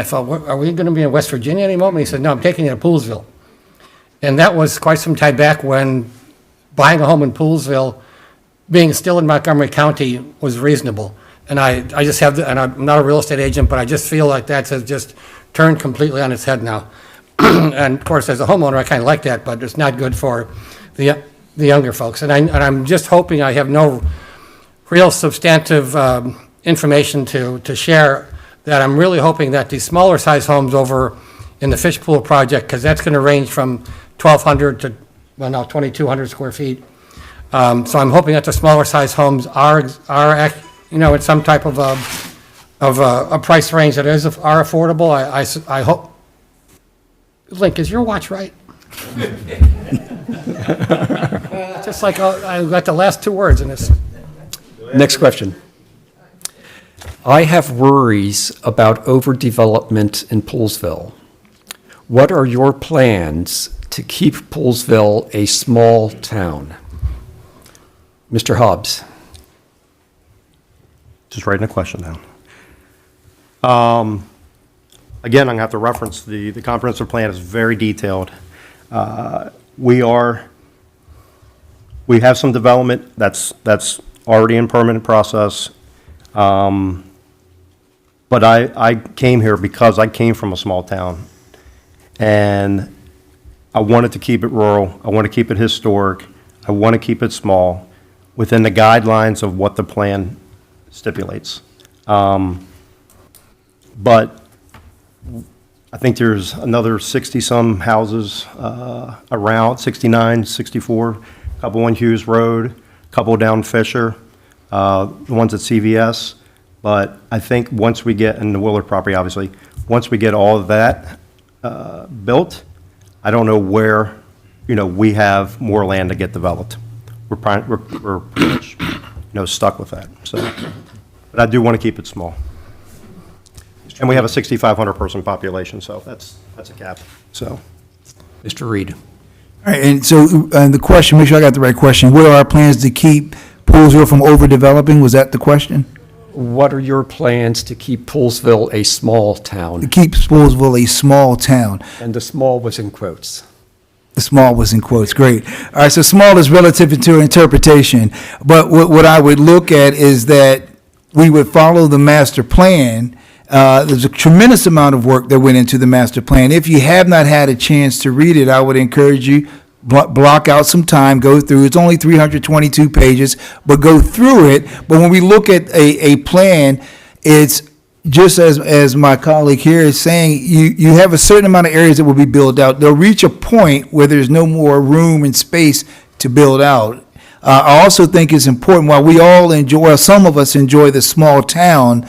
thought, "Are we going to be in West Virginia any moment?" And he said, "No, I'm taking you to Poolesville." And that was quite some time back when buying a home in Poolesville, being still in Montgomery County, was reasonable. And I just have, and I'm not a real estate agent, but I just feel like that's just turned completely on its head now. And of course, as a homeowner, I kind of like that, but it's not good for the younger folks. And I'm just hoping, I have no real substantive information to share, that I'm really hoping that these smaller size homes over in the Fish Pool project, because that's going to range from 1,200 to, well, now 2,200 square feet. So I'm hoping that the smaller size homes are in some type of a price range that are affordable. I hope. Link, is your watch right? Just like, I got the last two words in this. Next question. I have worries about overdevelopment in Poolesville. What are your plans to keep Poolesville a small town? Mr. Hobbs. Just writing a question down. Again, I'm going to have to reference the comprehensive plan is very detailed. We have some development that's already in permanent process. But I came here because I came from a small town. And I wanted to keep it rural. I want to keep it historic. I want to keep it small within the guidelines of what the plan stipulates. But I think there's another 60-some houses around, 69, 64, a couple on Hughes Road, a couple down Fisher, the ones at CVS. But I think once we get, in the Willard property, obviously, once we get all of that built, I don't know where, we have more land to get developed. We're pretty much, stuck with that, so. But I do want to keep it small. And we have a 6,500 person population, so that's a cap, so. Mr. Reed. All right, and so, the question, make sure I got the right question. What are our plans to keep Poolesville from overdeveloping? Was that the question? What are your plans to keep Poolesville a small To town? keep Poolesville a small town. And the small was in quotes. The small was in quotes, great. All right, so small is relative to interpretation, but what I would look at is that we would follow the master plan. There's a tremendous amount of work that went into the master plan. If you have not had a chance to read it, I would encourage you, block out some time, go through. It's only 322 pages, but go through it. But when we look at a plan, it's just as my colleague here is saying, you have a certain amount of areas that will be built out. They'll reach a point where there's no more room and space to build out. I also think it's important, while we all enjoy, well, some of us enjoy the small town,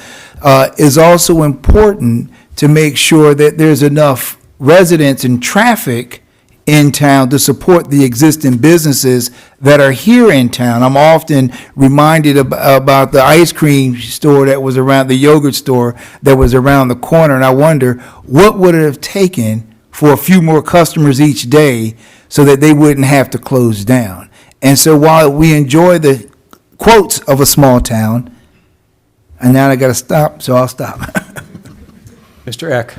is also important to make sure that there's enough residents and traffic in town to support the existing businesses that are here in town. I'm often reminded about the ice cream store that was around, the yogurt store that was around the corner, and I wonder what would it have taken for a few more customers each day so that they wouldn't have to close down. And so while we enjoy the quotes of a small town, and now I got to stop, so I'll stop. Mr. Eck.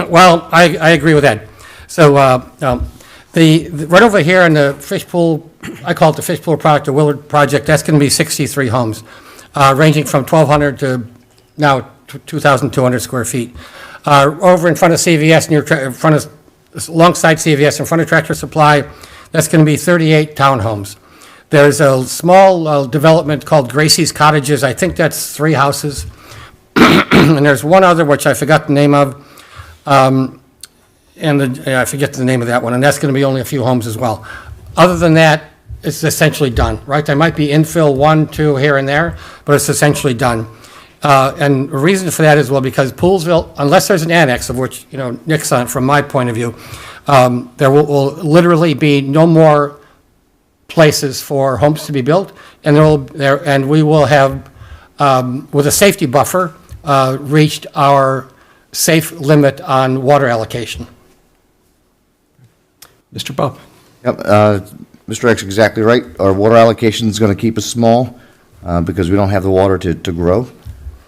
Well, I agree with Ed. So right over here in the Fishpool, I call it the Fishpool Project, or Willard Project, that's going to be 63 homes, ranging from 1,200 to now 2,200 square feet. Over in front of CVS, alongside CVS, in front of Tractor Supply, that's going to be 38 townhomes. There's a small development called Gracie's Cottages. I think that's 3 houses. And there's one other, which I forgot the name of. I forget the name of that one, and that's going to be only a few homes as well. Other than that, it's essentially done, right? There might be infill 1, 2 here and there, but it's essentially done. And the reason for that is, well, because Poolesville, unless there's an annex, of which, Nick's on, from my point of view, there will literally be no more places for homes to be built, and we will have, with a safety buffer, reached our safe limit on water allocation. Mr. Bob. Yep, Mr. X is exactly right. Our water allocation is going to keep us small because we don't have the water to grow.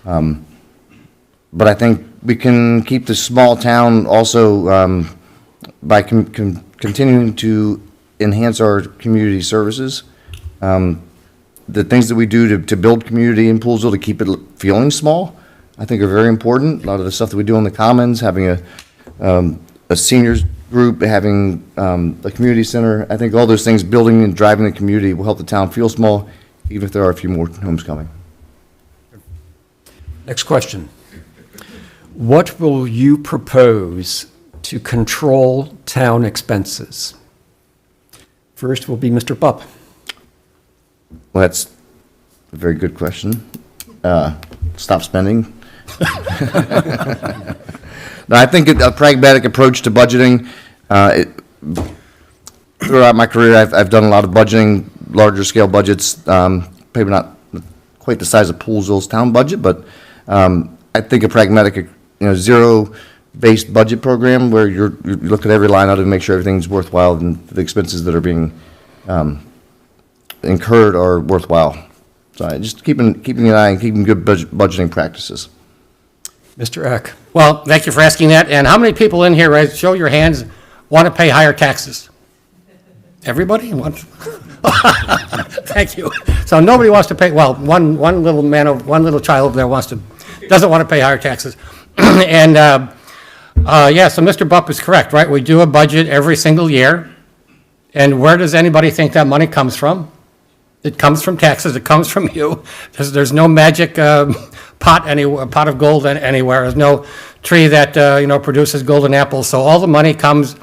But I think we can keep the small town also by continuing to enhance our community services. The things that we do to build community in Poolesville to keep it feeling small, I think are very important. A lot of the stuff that we do on the Commons, having a seniors group, having a community center, I think all those things, building and driving the community, will help the town feel small, even if there are a few more homes coming. Next question. What will you propose to control town expenses? First will be Mr. Bupp. Well, that's a very good question. stop spending. No, I think a pragmatic approach to budgeting, throughout my career, I've done a lot of budgeting, larger scale budgets, maybe not quite the size of Poolesville's town budget, but I think a pragmatic, zero-based budget program where you look at every line item to make sure everything's worthwhile and the expenses that are being incurred are worthwhile. So just keeping an eye and keeping good budgeting practices. Mr. Eck? Well, thank you for asking that. And how many people in here, right, show your hands, want to pay higher taxes? Everybody? Thank you. So nobody wants to pay, well, one little child over there doesn't want to pay higher taxes. And, so Mr. Bupp is correct, right? We do a budget every single year. And where does anybody think that money comes from? It comes from taxes. It comes from you. There's no magic pot of gold anywhere. There's no tree that produces golden apples. So all the money comes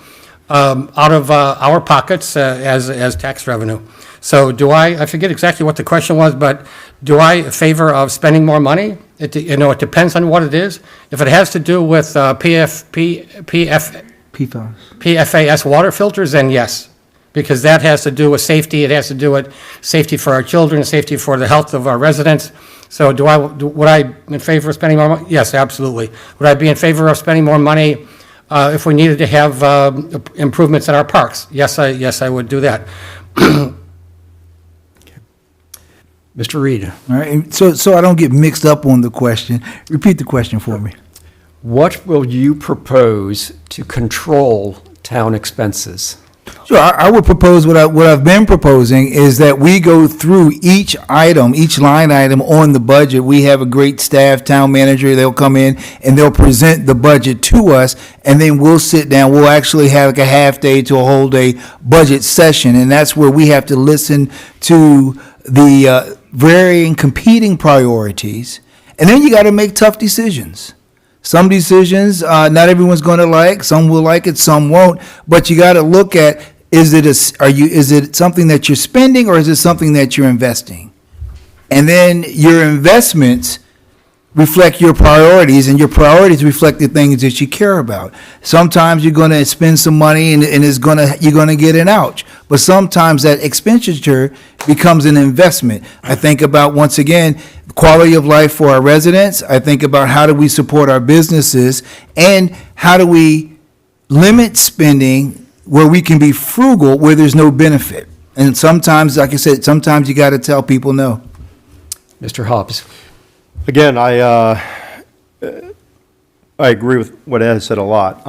out of our pockets as tax revenue. So I forget exactly what the question was, but do I favor of spending more money? It depends on what it is. If it has to do with PFAS water filters, then yes, because that has to do with safety. It has to do with safety for our children, safety for the health of our residents. So would I in favor of spending more money? Yes, absolutely. Would I be in favor of spending more money if we needed to have improvements in our parks? Yes, I would do that. Mr. Reed? All right, so I don't get mixed up on the question, repeat the question for me. What will you propose to control town expenses? Sure, I would propose what I've been proposing is that we go through each item, each line item on the budget. We have a great staff, town manager, they'll come in and they'll present the budget to us, and then we'll sit down. We'll actually have like a half day to a whole day budget session, and that's where we have to listen to the varying competing priorities, and then you got to make tough decisions. Some decisions, not everyone's going to like. Some will like it, some won't. But you got to look at: is it something that you're spending, or is it something that you're investing? And then your investments reflect your priorities, and your priorities reflect the things that you care about. Sometimes you're going to spend some money, and you're going to get an ouch. But sometimes that expenditure becomes an investment. I think about, once again, quality of life for our residents. I think about how do we support our businesses, and how do we limit spending where we can be frugal, where there's no benefit. And sometimes, like I said, sometimes you got to tell people no. Mr. Hobbs? Again, I agree with what Ed said a lot.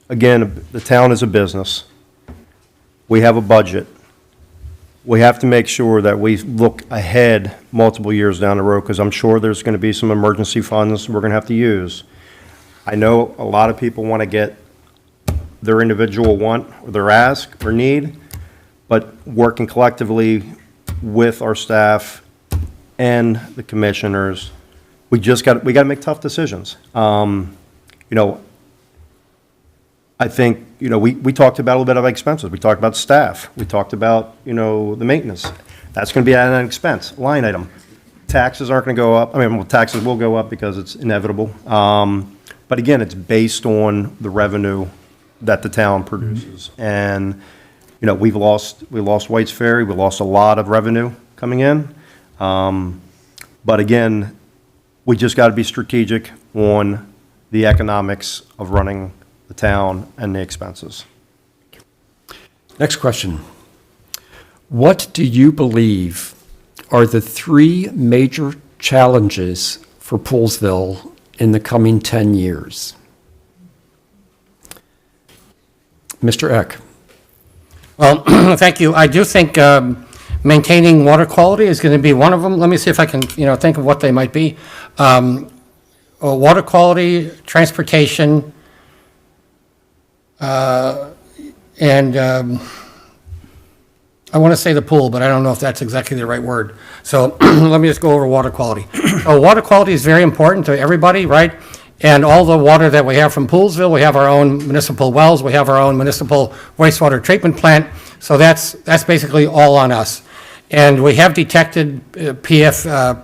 Again, the town is a business. We have a budget. We have to make sure that we look ahead multiple years down the road, because I'm sure there's going to be some emergency funds we're going to have to use. I know a lot of people want to get their individual want or their ask or need, but working collectively with our staff and the commissioners, we got to make tough decisions. I think, we talked about a little bit of expenses. We talked about staff. We talked about, the maintenance. That's going to be an expense, line item. Taxes aren't going to go up. Taxes will go up because it's inevitable. But again, it's based on the revenue that the town produces. And, we lost White's Ferry. We lost a lot of revenue coming in. But again, we just got to be strategic on the economics of running the town and the expenses. Next question. What do you believe are the 3 major challenges for Poolesville in the coming 10 years? Mr. Eck? Well, thank you. I do think maintaining water quality is going to be one of them. Let me see if I can, think of what they might be. Water quality, transportation, and I want to say the pool, but I don't know if that's exactly the right word. So let me just go over water quality. Water quality is very important to everybody, right? And all the water that we have from Poolesville, we have our own municipal wells, we have our own municipal wastewater treatment plant. So that's basically all on us. And we have detected PFAS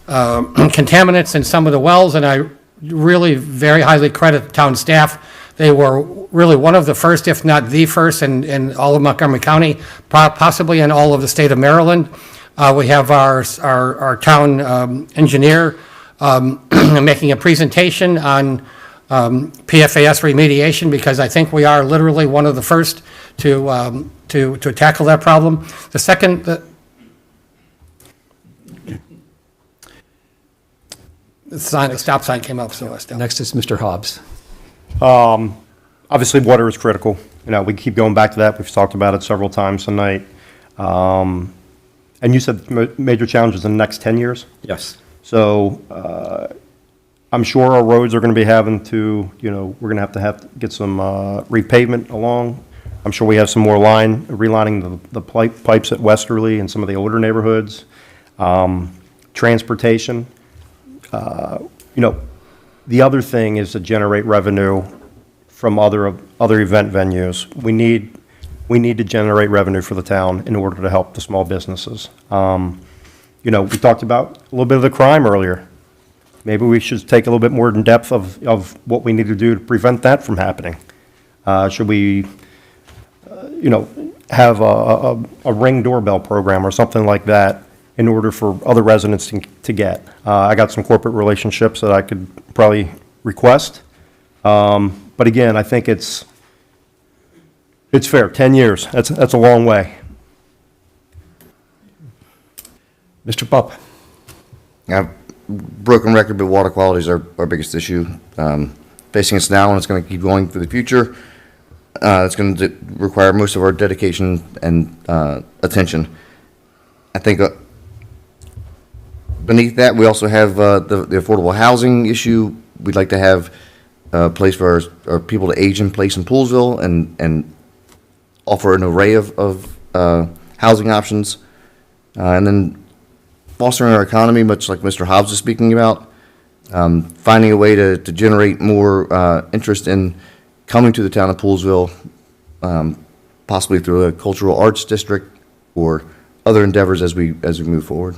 contaminants in some of the wells, and I really very highly credit the town staff. They were really one of the first, if not the first, in all of Montgomery County, possibly in all of the state of Maryland. We have our town engineer making a presentation on PFAS remediation, because I think we are literally one of the first to tackle that problem. The second, the stop sign came up, so I still. Next is Mr. Hobbs. Obviously, water is critical. We keep going back to that. We've talked about it several times tonight. And you said major challenges in the next 10 years? Yes. So I'm sure our roads are going to be having to, we're going to have to get some repavement along. I'm sure we have some more relining the pipes at Westerly and some of the older neighborhoods. Transportation. The other thing is to generate revenue from other event venues. We need to generate revenue for the town in order to help the small businesses. We talked about a little bit of the crime earlier. Maybe we should take a little bit more in depth of what we need to do to prevent that from happening. Should we, have a Ring doorbell program or something like that in order for other residents to get? I got some corporate relationships that I could probably request. But again, I think it's fair. 10 years, that's a long way. Mr. Pup. Broken record, but water quality is our biggest issue. Facing us now, and it's going to keep going for the future. It's going to require most of our dedication and attention. I think beneath that, we also have the affordable housing issue. We'd like to have a place for our people to age in place in Poolesville and offer an array of housing options. And then fostering our economy, much like Mr. Hobbs is speaking about, finding a way to generate more interest in coming to the town of Poolesville, possibly through a cultural arts district or other endeavors as we move forward.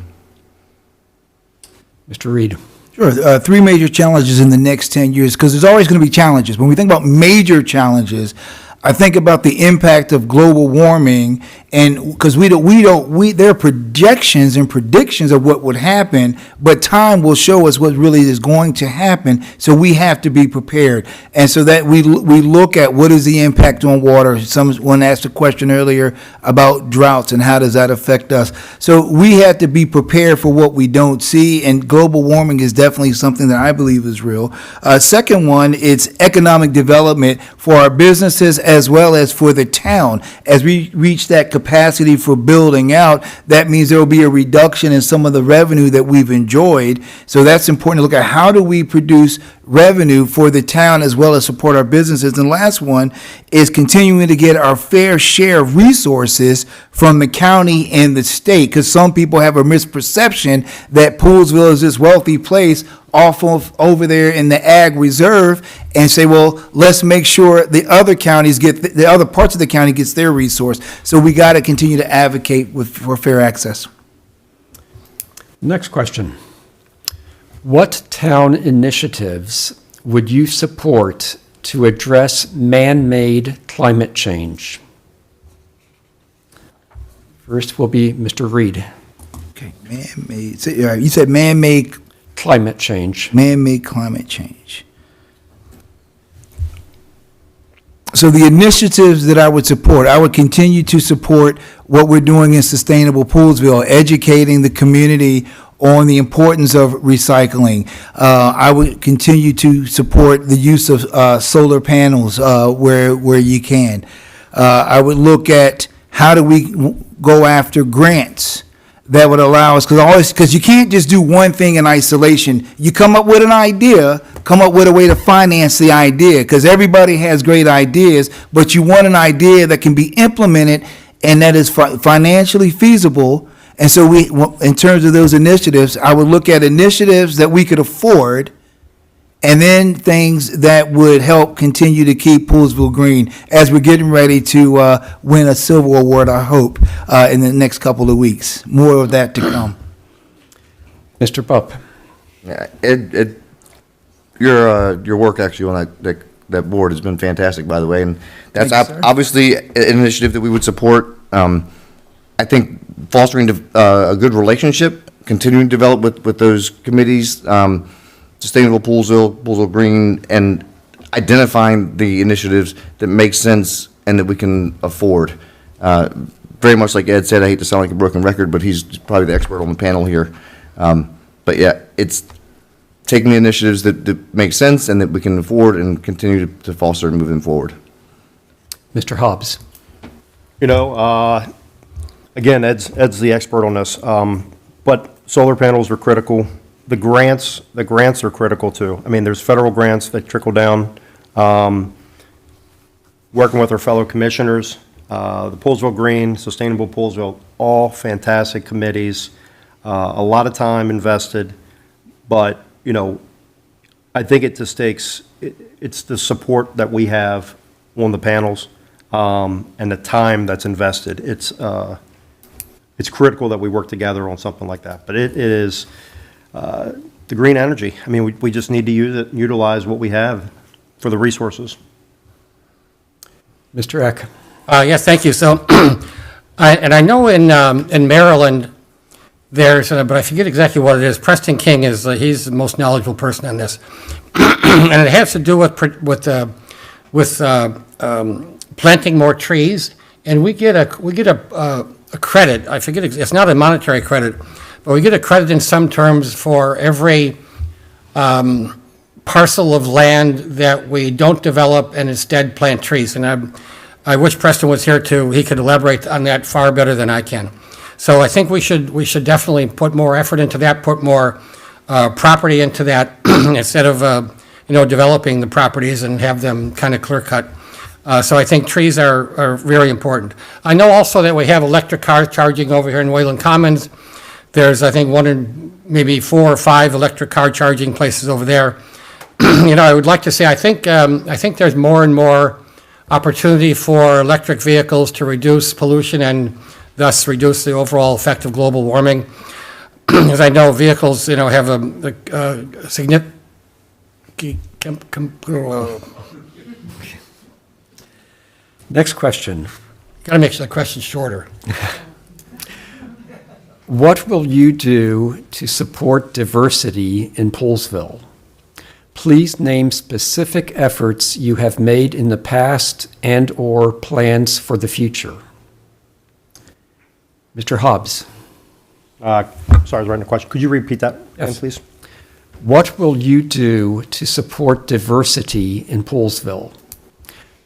Mr. Reed. Sure. Three major challenges in the next 10 years, because there's always going to be challenges. When we think about major challenges, I think about the impact of global warming, and because there are projections and predictions of what would happen, but time will show us what really is going to happen. So we have to be prepared, and so that we look at what is the impact on water. Someone asked a question earlier about droughts and how does that affect us. So we have to be prepared for what we don't see, and global warming is definitely something that I believe is real. Second one, it's economic development for our businesses as well as for the town. As we reach that capacity for building out, that means there will be a reduction in some of the revenue that we've enjoyed. So that's important to look at. How do we produce revenue for the town as well as support our businesses? And the last one is continuing to get our fair share of resources from the county and the state, because some people have a misperception that Poolesville is this wealthy place off of over there in the ag reserve, and say, well, let's make sure the other counties the other parts of the county gets their resource. So we got to continue to advocate for fair access. Next question. What town initiatives would you support to address man-made climate change? First will be Mr. Reed. Okay, man-made. So, you said man-made. Climate change. Man-made climate change. So the initiatives that I would support, I would continue to support what we're doing in Sustainable Poolesville, educating the community on the importance of recycling. I would continue to support the use of solar panels where you can. I would look at how do we go after grants that would allow us, because you can't just do one thing in isolation. You come up with an idea, come up with a way to finance the idea, because everybody has great ideas, but you want an idea that can be implemented and that is financially feasible. And so in terms of those initiatives, I would look at initiatives that we could afford and then things that would help continue to keep Poolesville green as we're getting ready to win a silver award, I hope, in the next couple of weeks. More of that to come. Mr. Bupp. Yeah, your work actually on that board has been fantastic, by the way, and that's Thank you, sir. obviously an initiative that we would support. I think fostering a good relationship, continuing to develop with those committees, Sustainable Poolesville Green, and identifying the initiatives that make sense and that we can afford. Very much like Ed said, I hate to sound like a broken record, but he's probably the expert on the panel here. But yeah, it's taking the initiatives that make sense and that we can afford and continue to foster and move them forward. Mr. Hobbs. You know, again, Ed's the expert on this, but solar panels are critical. The grants are critical too. I mean, there's federal grants that trickle down. Working with our fellow commissioners, the Poolesville Green, Sustainable Poolesville, all fantastic committees, a lot of time invested, but, you know, I think it just takes, it's the support that we have on the panels, and the time that's invested. It's critical that we work together on something like that. But it is the green energy. I mean, we just need to utilize what we have for the resources. Mr. Eck. Yes, thank you. So, I know in Maryland, there's, but I forget exactly what it is. Preston King is, he's the most knowledgeable person on this. And it has to do with planting more trees. And we get a credit. I forget, it's not a monetary credit, but we get a credit in some terms for every parcel of land that we don't develop and instead plant trees. And I wish Preston was here too. He could elaborate on that far better than I can. So I think we should definitely put more effort into that, put more property into that instead of developing the properties and have them kind of clear cut. So I think trees are very important. I know also that we have electric car charging over here in Wayland Commons. There's, I think, one or maybe 4 or 5 electric car charging places over there. I would like to say I think there's more and more opportunity for electric vehicles to reduce pollution and thus reduce the overall effect of global warming. As I know, vehicles, have a significant. Next question. Got to make the question shorter. What will you do to support diversity in Poolesville? Please name specific efforts you have made in the past and/or plans for the future. Mr. Hobbs. Sorry, I was writing a question. Could you repeat that again, Yes. please? What will you do to support diversity in Poolesville?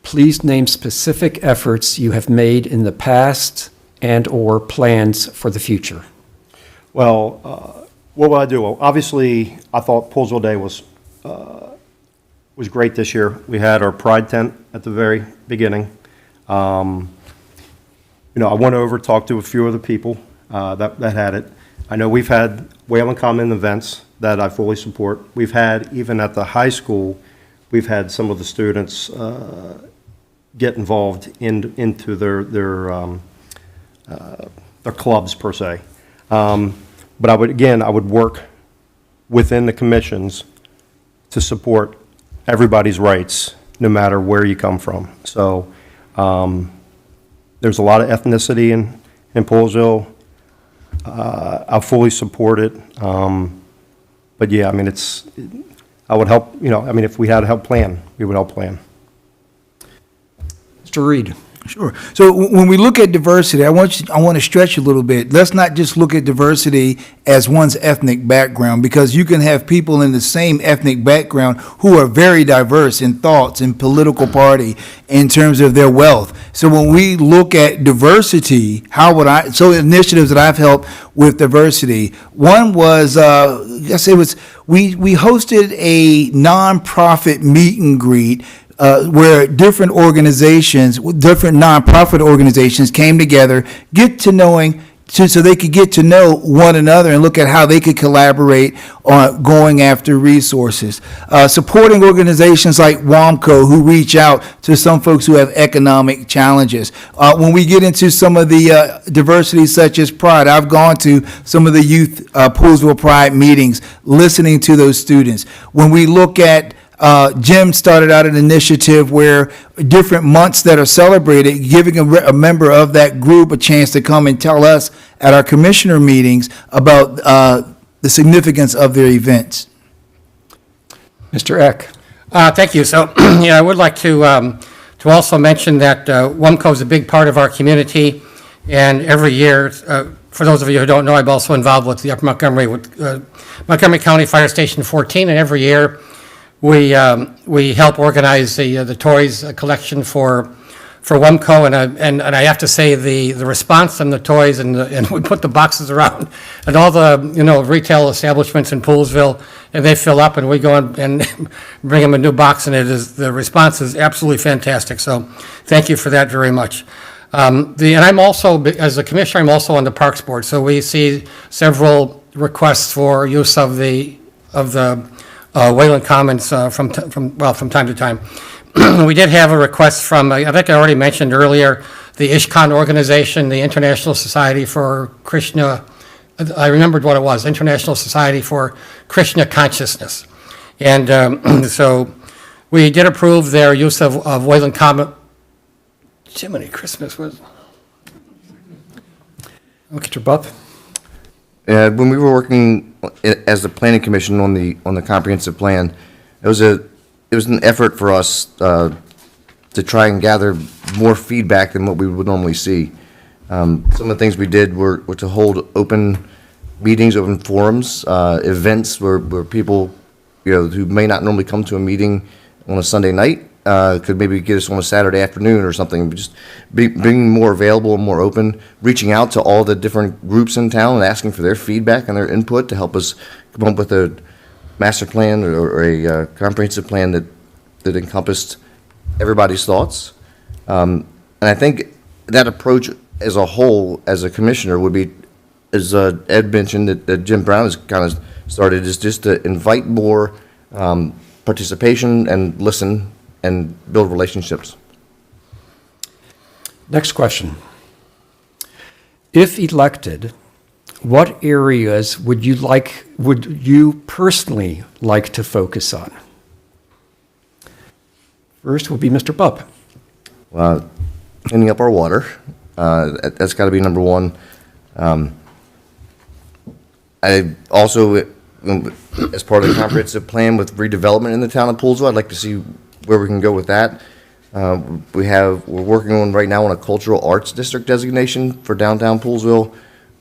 Please name specific efforts you have made in the past and/or plans for the future. Well, what will I do? Well, obviously, I thought Poolesville Day was great this year. We had our Pride tent at the very beginning. I went over, talked to a few of the people that had it. I know we've had Wayland Common events that I fully support. We've had, even at the high school, we've had some of the students get involved into their clubs, per se. But I would work within the commissions to support everybody's rights, no matter where you come from. So there's a lot of ethnicity in Poolesville. I fully support it. But yeah, I mean, I would help, if we had to help plan, we would help plan. Mr. Reed. Sure. So when we look at diversity, I want to stretch a little bit. Let's not just look at diversity as one's ethnic background, because you can have people in the same ethnic background who are very diverse in thoughts and political party in terms of their wealth. So when we look at diversity, initiatives that I've helped with diversity, one was, we hosted a nonprofit meet and greet where different nonprofit organizations came together, get to so they could get to know one another and look at how they could collaborate on going after resources. Supporting organizations like WAMCO who reach out to some folks who have economic challenges. When we get into some of the diversity such as Pride, I've gone to some of the youth Poolesville Pride meetings, listening to those students. When we look at Jim started out an initiative where different months that are celebrated, giving a member of that group a chance to come and tell us at our commissioner meetings about the significance of their events. Mr. Eck. Thank you. So, yeah, I would like to also mention that WAMCO is a big part of our community, and every year, for those of you who don't know, I'm also involved with the Upper Montgomery, Montgomery County Fire Station 14, and every year we help organize the toys collection for WAMCO, and I have to say the response from the toys, and we put the boxes around and all the retail establishments in Poolesville, and they fill up, and we go and bring them a new box, and the response is absolutely fantastic. So thank you for that very much. And I'm also, as a commissioner, I'm also on the Parks Board, so we see several requests for use of the Wayland Commons from time to time. We did have a request from, I think I already mentioned earlier, the Ishkan organization, the International Society for Krishna, I remembered what it was, International Society for Krishna Consciousness. And so we did approve their use of Wayland Common. Jiminy Christmas was. Mr. Bupp. When we were working as the planning commission on the comprehensive plan, it was an effort for us to try and gather more feedback than what we would normally see. Some of the things we did were to hold open meetings, open forums, events where people, who may not normally come to a meeting on a Sunday night, could maybe get us on a Saturday afternoon or something. Just being more available and more open, reaching out to all the different groups in town and asking for their feedback and their input to help us come up with a master plan or a comprehensive plan that encompassed everybody's thoughts. And I think that approach as a whole, as a commissioner, would be, as Ed mentioned, that Jim Brown has kind of started, is just to invite more participation and listen and build relationships. Next question. If elected, what areas would you personally like to focus on? First will be Mr. Bupp. Cleaning up our water, that's got to be number one. I also, as part of the comprehensive plan with redevelopment in the town of Poolesville, I'd like to see where we can go with that. We're working on right now on a cultural arts district designation for downtown Poolesville,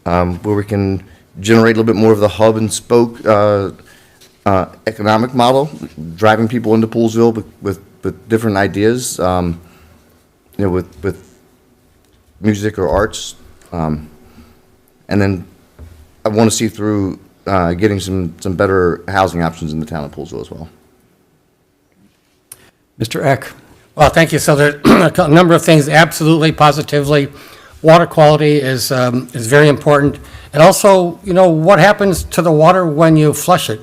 where we can generate a little bit more of the hub and spoke economic model, driving people into Poolesville with different ideas, with music or arts. And then I want to see through getting some better housing options in the town of Poolesville as well. Mr. Eck. Well, thank you. So there are a number of things, absolutely, positively. Water quality is very important. And also, what happens to the water when you flush it?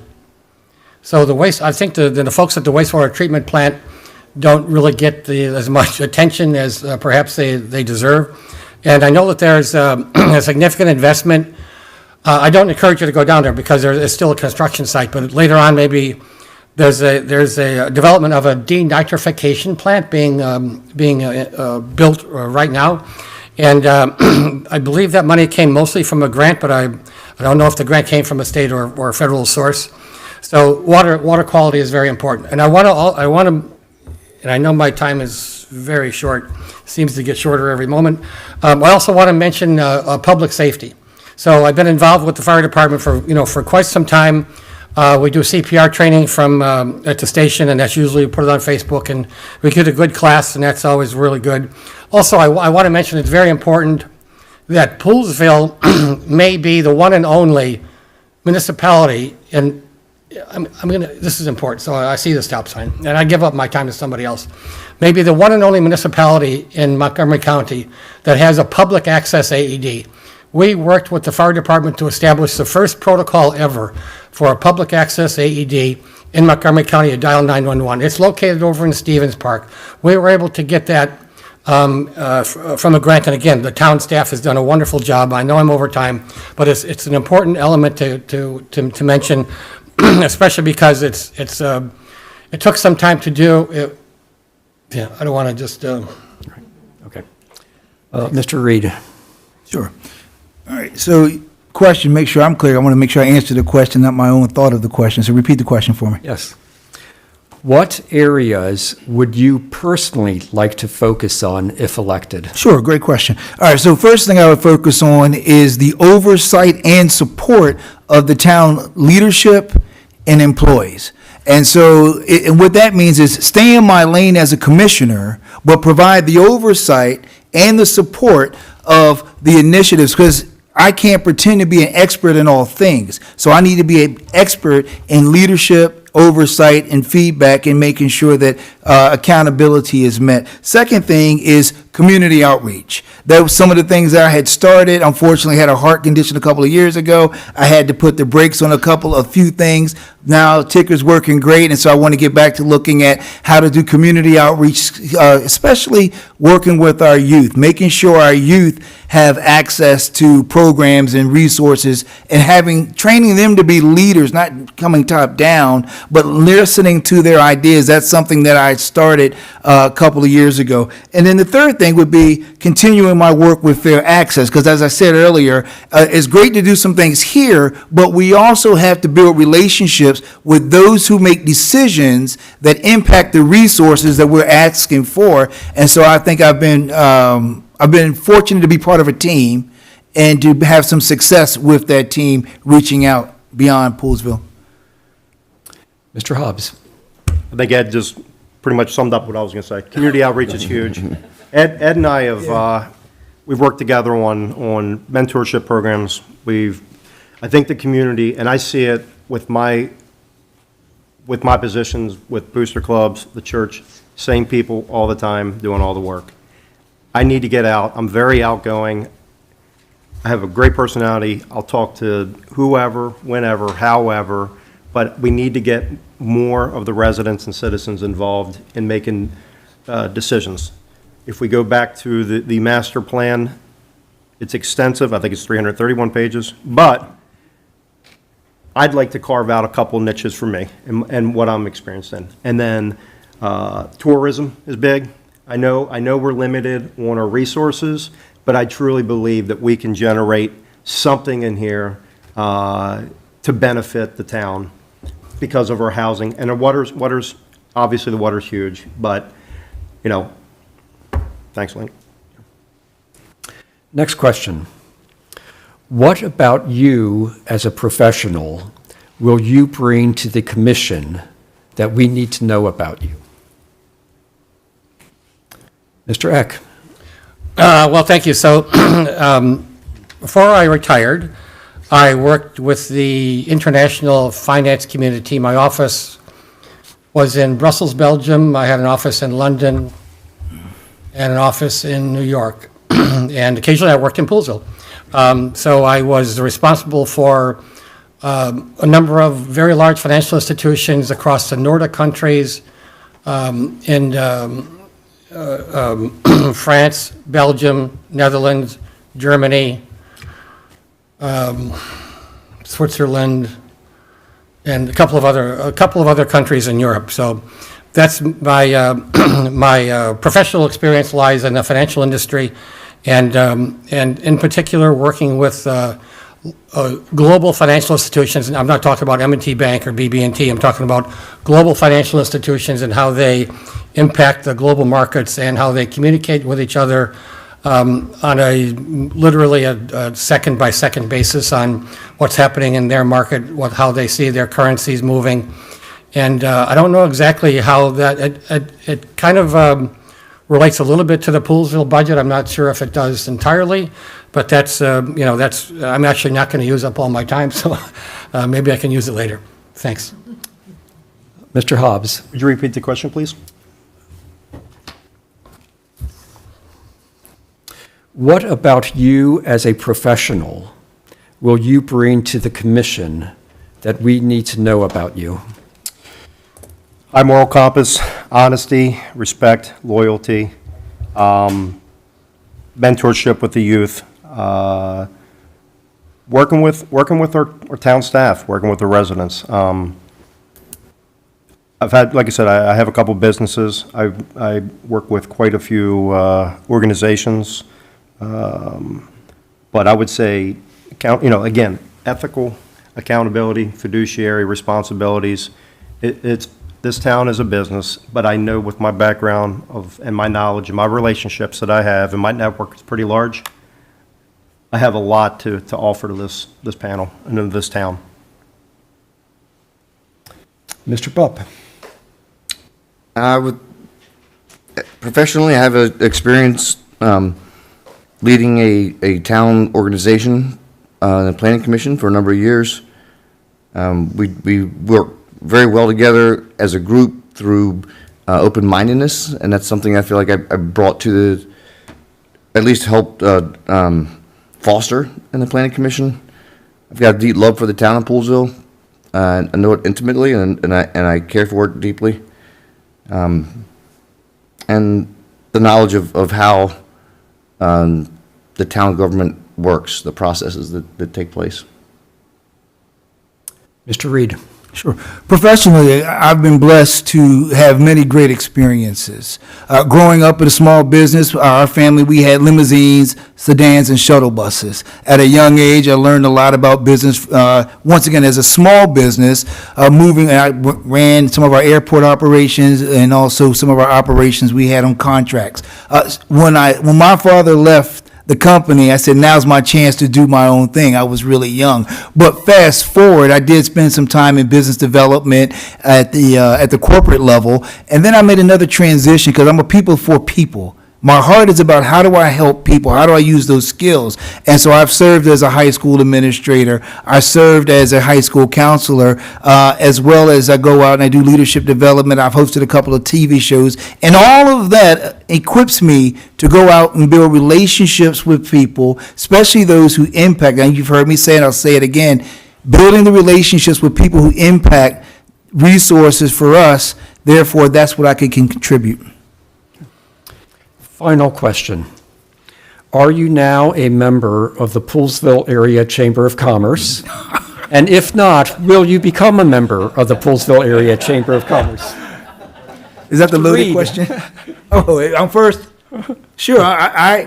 So I think the folks at the wastewater treatment plant don't really get as much attention as perhaps they deserve. And I know that there's a significant investment. I don't encourage you to go down there because there's still a construction site, but later on maybe there's a development of a denitrification plant being built right now. And I believe that money came mostly from a grant, but I don't know if the grant came from a state or a federal source. So water quality is very important. And I want to, and I know my time is very short, seems to get shorter every moment. I also want to mention public safety. So I've been involved with the fire department for quite some time. We do CPR training at the station, and that's usually put it on Facebook, and we get a good class, and that's always really good. Also, I want to mention it's very important that Poolesville may be the one and only municipality, and this is important, so I see the stop sign, and I give up my time to somebody else. Maybe the one and only municipality in Montgomery County that has a public access AED. we worked with the fire department to establish the first protocol ever for a public access AED in Montgomery County to dial 911. It's located over in Stevens Park. We were able to get that from a grant, and again, the town staff has done a wonderful job. I know I'm over time, but it's an important element to mention, especially because it took some time to do. Yeah, I don't want to just. Okay. Mr. Reed? Sure. All right, so question, make sure I'm clear. I want to make sure I answer the question, not my own thought of the question. So repeat the question for me. Yes. What areas would you personally like to focus on if elected? Sure, great question. All right, so first thing I would focus on is the oversight and support of the town leadership and employees. And so, and what that means is stay in my lane as a commissioner, but provide the oversight and the support of the initiatives, because I can't pretend to be an expert in all things. So I need to be an expert in leadership, oversight, and feedback, and making sure that accountability is met. Second thing is community outreach. That was some of the things that I had started. Unfortunately, I had a heart condition a couple of years ago. I had to put the brakes on a few things. Now Ticker's working great, and so I want to get back to looking at how to do community outreach, especially working with our youth, making sure our youth have access to programs and resources, and training them to be leaders, not coming top down, but listening to their ideas. That's something that I started a couple of years ago. And then the third thing would be continuing my work with fair access, because as I said earlier, it's great to do some things here, but we also have to build relationships with those who make decisions that impact the resources that we're asking for. And so I think I've been fortunate to be part of a team and to have some success with that team reaching out beyond Poolesville. Mr. Hobbs? I think Ed just pretty much summed up what I was going to say. Community outreach is huge. Ed and I have, we've worked together on mentorship programs. I think the community, and I see it with my positions with booster clubs, the church, same people all the time doing all the work. I need to get out. I'm very outgoing. I have a great personality. I'll talk to whoever, whenever, however, but we need to get more of the residents and citizens involved in making decisions. If we go back to the master plan, it's extensive. I think it's 331 pages, but I'd like to carve out a couple niches for me and what I'm experienced in. And then tourism is big. I know we're limited on our resources, but I truly believe that we can generate something in here to benefit the town because of our housing. And the water's obviously the water's huge, but, thanks, Link. Next question. What about you as a professional will you bring to the commission that we need to know about you? Mr. Eck? Well, thank you. So before I retired, I worked with the international finance community. My office was in Brussels, Belgium. I had an office in London and an office in New York. And occasionally I worked in Poolesville. So I was responsible for a number of very large financial institutions across the Nordic countries, in France, Belgium, Netherlands, Germany, Switzerland, and a couple of other countries in Europe. So that's my my professional experience lies in the financial industry, and in particular working with global financial institutions. And I'm not talking about M&T Bank or BB&T. I'm talking about global financial institutions and how they impact the global markets and how they communicate with each other on literally a second-by-second basis on what's happening in their market, how they see their currencies moving. And I don't know exactly how that, it kind of relates a little bit to the Poolesville budget. I'm not sure if it does entirely, but that's, I'm actually not going to use up all my time, so maybe I can use it later. Thanks. Mr. Hobbs? Would you repeat the question, please? What about you as a professional will you bring to the commission that we need to know about you? High moral compass, honesty, respect, loyalty, mentorship with the youth, working with our town staff, working with the residents. I've had, like I said, I have a couple businesses. I work with quite a few organizations. But I would say, again, ethical accountability, fiduciary responsibilities. This town is a business, but I know with my background and my knowledge and my relationships that I have, and my network is pretty large, I have a lot to offer to this panel and to this town. Mr. Bupp? Professionally, I have experience leading a town organization in the planning commission for a number of years. We work very well together as a group through open-mindedness, and that's something I feel like I brought to at least helped foster in the planning commission. I've got a deep love for the town of Poolesville. I know it intimately, and I care for it deeply. And the knowledge of how the town government works, the processes that take place. Mr. Reed? Sure. Professionally, I've been blessed to have many great experiences. Growing up in a small business, our family, we had limousines, sedans, and shuttle buses. At a young age, I learned a lot about business. Once again, as a small business, I ran some of our airport operations and also some of our operations we had on contracts. When my father left the company, I said, now's my chance to do my own thing. I was really young. But fast forward, I did spend some time in business development at the corporate level. And then I made another transition because I'm a people for people. My heart is about how do I help people? How do I use those skills? And so I've served as a high school administrator. I served as a high school counselor, as well as I go out and I do leadership development. I've hosted a couple of TV shows. And all of that equips me to go out and build relationships with people, especially those who impact. And you've heard me say it, I'll say it again. Building the relationships with people who impact resources for us. Therefore, that's what I can contribute. Final question. Are you now a member of the Poolesville Area Chamber of Commerce? And if not, will you become a member of the Poolesville Area Chamber of Commerce? Is that the loaded Reed. question? Oh, I'm first. Sure.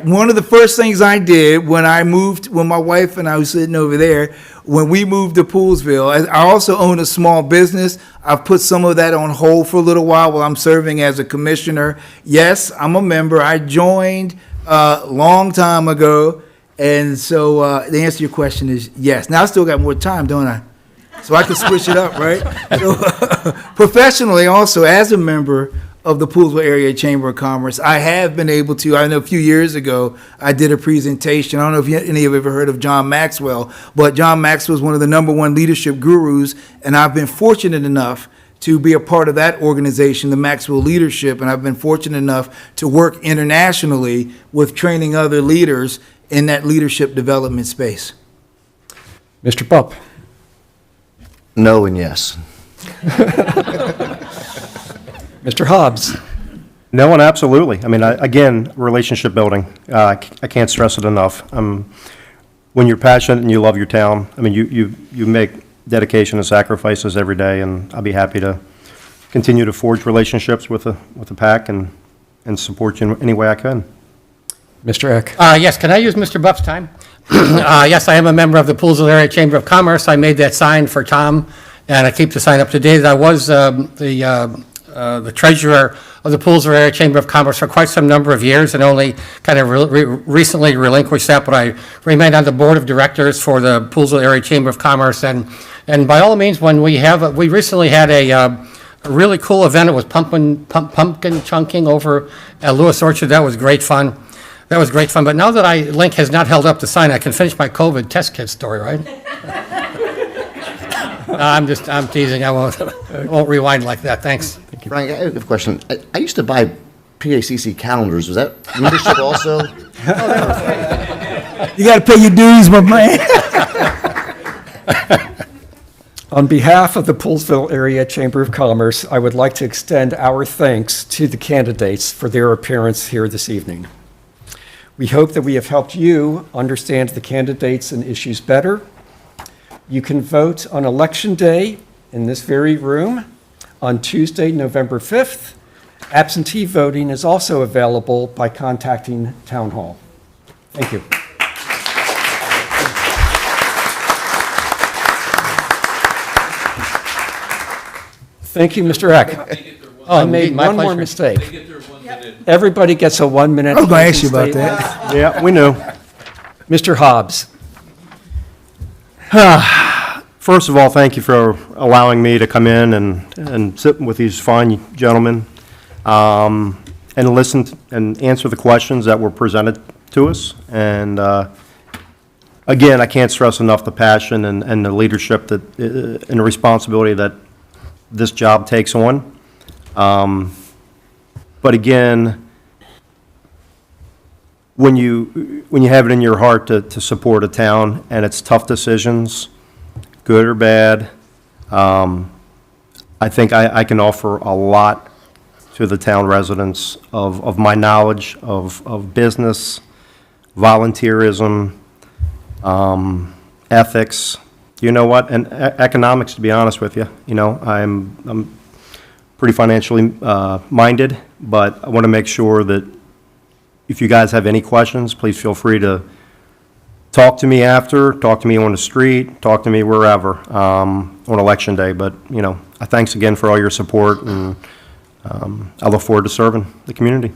One of the first things I did when my wife and I was sitting over there, when we moved to Poolesville, I also own a small business. I've put some of that on hold for a little while I'm serving as a commissioner. Yes, I'm a member. I joined a long time ago. And so the answer to your question is yes. Now I still got more time, don't I? So I can switch it up, right? So professionally also, as a member of the Poolesville Area Chamber of Commerce, I have been able to, I know a few years ago, I did a presentation. I don't know if any of you have ever heard of John Maxwell, but John Maxwell is one of the #1 leadership gurus, and I've been fortunate enough to be a part of that organization, the Maxwell Leadership, and I've been fortunate enough to work internationally with training other leaders in that leadership development space. Mr. Bupp? No and yes. Mr. Hobbs? No, and absolutely. I mean, again, relationship building. I can't stress it enough. When you're passionate and you love your town, I mean, you make dedication and sacrifices every day, and I'll be happy to continue to forge relationships with the PACC and support you in any way I can. Mr. Eck? Yes, can I use Mr. Buff's time? Yes, I am a member of the Poolesville Area Chamber of Commerce. I made that sign for Tom, and I keep the sign up to date. I was the treasurer of the Poolesville Area Chamber of Commerce for quite some number of years, and only kind of recently relinquished that, but I remained on the board of directors for the Poolesville Area Chamber of Commerce, and by all means, when we recently had a really cool event. It was pumpkin chunking over at Lewis Orchard. That was great fun. But now that Link has not held up the sign, I can finish my COVID test kit story, right? No, I'm teasing. I won't rewind like that. Thanks. Frank, I have a question. I used to buy PACC calendars. Was that membership also? You got to pay your dues, my man. On behalf of the Poolesville Area Chamber of Commerce, I would like to extend our thanks to the candidates for their appearance here this evening. We hope that we have helped you understand the candidates and issues better. You can vote on Election Day in this very room on Tuesday, November 5th. Absentee voting is also available by contacting Town Hall. Thank you. Thank you, Mr. Eck. I made my one more pleasure. mistake. Everybody gets a 1 minute. I was going to ask you about that. Yeah, we knew. Mr. Hobbs. First of all, thank you for allowing me to come in and sit with these fine gentlemen and listen and answer the questions that were presented to us. And again, I can't stress enough the passion and the leadership that and the responsibility that this job takes on. But again, when you have it in your heart to support a town and it's tough decisions, good or bad, I think I can offer a lot to the town residents of my knowledge of business, volunteerism, ethics, you know what, and economics, to be honest with you. You know, I'm pretty financially minded, but I want to make sure that if you guys have any questions, please feel free to talk to me after, talk to me on the street, talk to me wherever on Election Day. But, you know, thanks again for all your support, and I look forward to serving the community.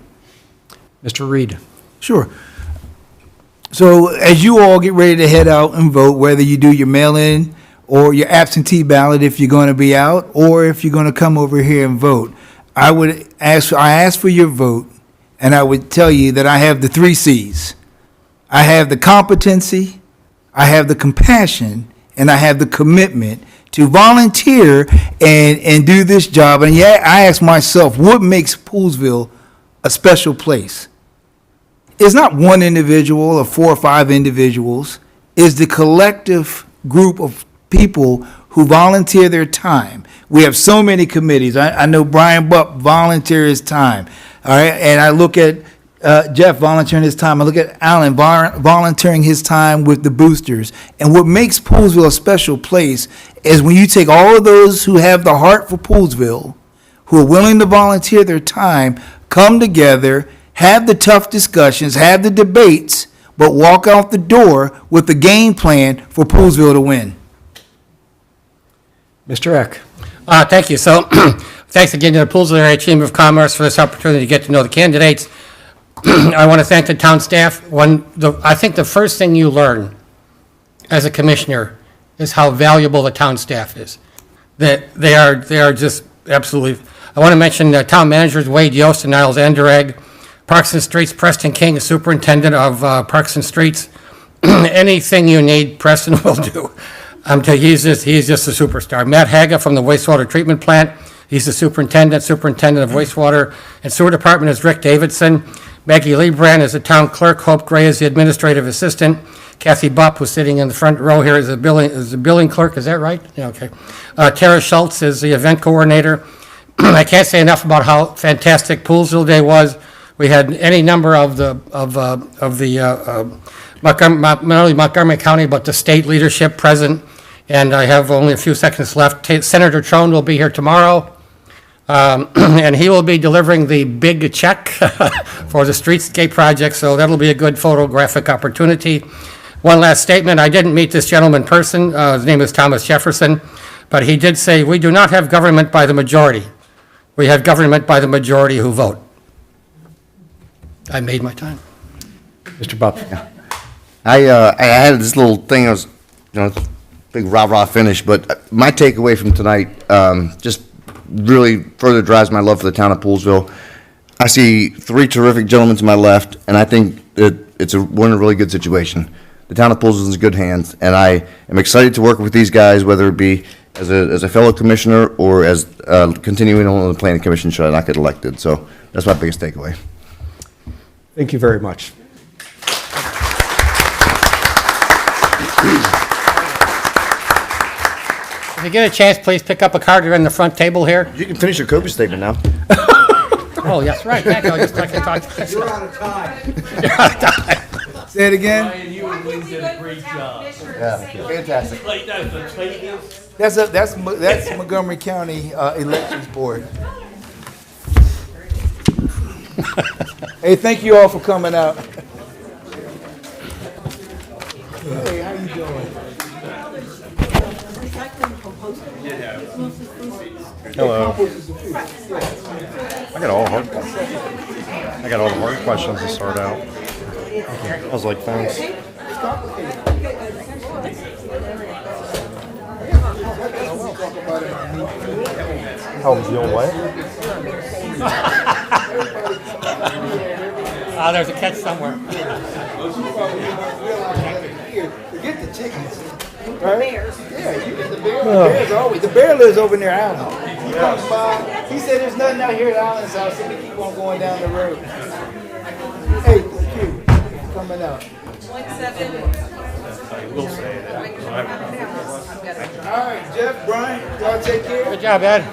Mr. Reed. Sure. So as you all get ready to head out and vote, whether you do your mail-in or your absentee ballot if you're going to be out, or if you're going to come over here and vote, I ask for your vote, and I would tell you that I have the 3 C's. I have the competency, I have the compassion, and I have the commitment to volunteer and do this job. And yeah, I ask myself, what makes Poolesville a special place? It's not one individual or 4 or 5 individuals. It's the collective group of people who volunteer their time. We have so many committees. I know Brian Buck volunteers his time. All right, and I look at Jeff volunteering his time. I look at Alan volunteering his time with the boosters. And what makes Poolesville a special place is when you take all of those who have the heart for Poolesville, who are willing to volunteer their time, come together, have the tough discussions, have the debates, but walk out the door with a game plan for Poolesville to win. Mr. Eck. Thank you. So, thanks again to the Poolesville Area Chamber of Commerce for this opportunity to get to know the candidates. I want to thank the town staff. I think the first thing you learn as a commissioner is how valuable the town staff is. That they are just absolutely. I want to mention town managers Wade Yost and Niles Anderegg, Parks and Streets Preston King, superintendent of Parks and Streets. Anything you need, Preston will do. I'm telling you, he's just a superstar. Matt Haga from the wastewater treatment plant. He's the superintendent of wastewater and sewer department is Rick Davidson. Maggie Lebrand is the town clerk. Hope Gray is the administrative assistant. Kathy Bupp, who's sitting in the front row here, is the billing clerk. Is that right? Yeah, okay. Tara Schultz is the event coordinator. I can't say enough about how fantastic Poolesville Day was. We had any number of Montgomery, not only Montgomery County, but the state leadership present. And I have only a few seconds left. Senator Trone will be here tomorrow. And he will be delivering the big check for the streetscape project, so that'll be a good photographic opportunity. One last statement. I didn't meet this gentleman in person. His name is Thomas Jefferson, but he did say, we do not have government by the majority. We have government by the majority who vote. I made my time. Mr. Bupp. I had this little thing, I was, big rah-rah finish, but my takeaway from tonight just really further drives my love for the town of Poolesville. I see 3 terrific gentlemen to my left, and I think that we're in a really good situation. The town of Poolesville is in good hands, and I am excited to work with these guys, whether it be as a fellow commissioner or as continuing on the planning commission should I not get elected. So that's my biggest takeaway. Thank you very much. If you get a chance, please pick up a card. They're in the front table here. You can finish your Kobe statement now. Oh, yes, right. Thank you. I just like to talk to you. out of time. Say it again. Brian, you and Lynn did a great job. Fantastic. Like that, the plaintiffs. That's Montgomery County Elections Board. Hey, thank you all for coming out. Hey, how you doing? Hello. I got all the hard questions to start out. I was like, thanks. How was your what? Ah, there's a catch somewhere. Get the chickens. Right? Yeah, you get the bear. The bear's always. The bear lives over near Allen. He comes by. He said there's nothing out here at Allen's house, so we keep on going down the road. Hey, thank you. Coming out. All right, Jeff, Brian, y'all take care. Good job, Ed.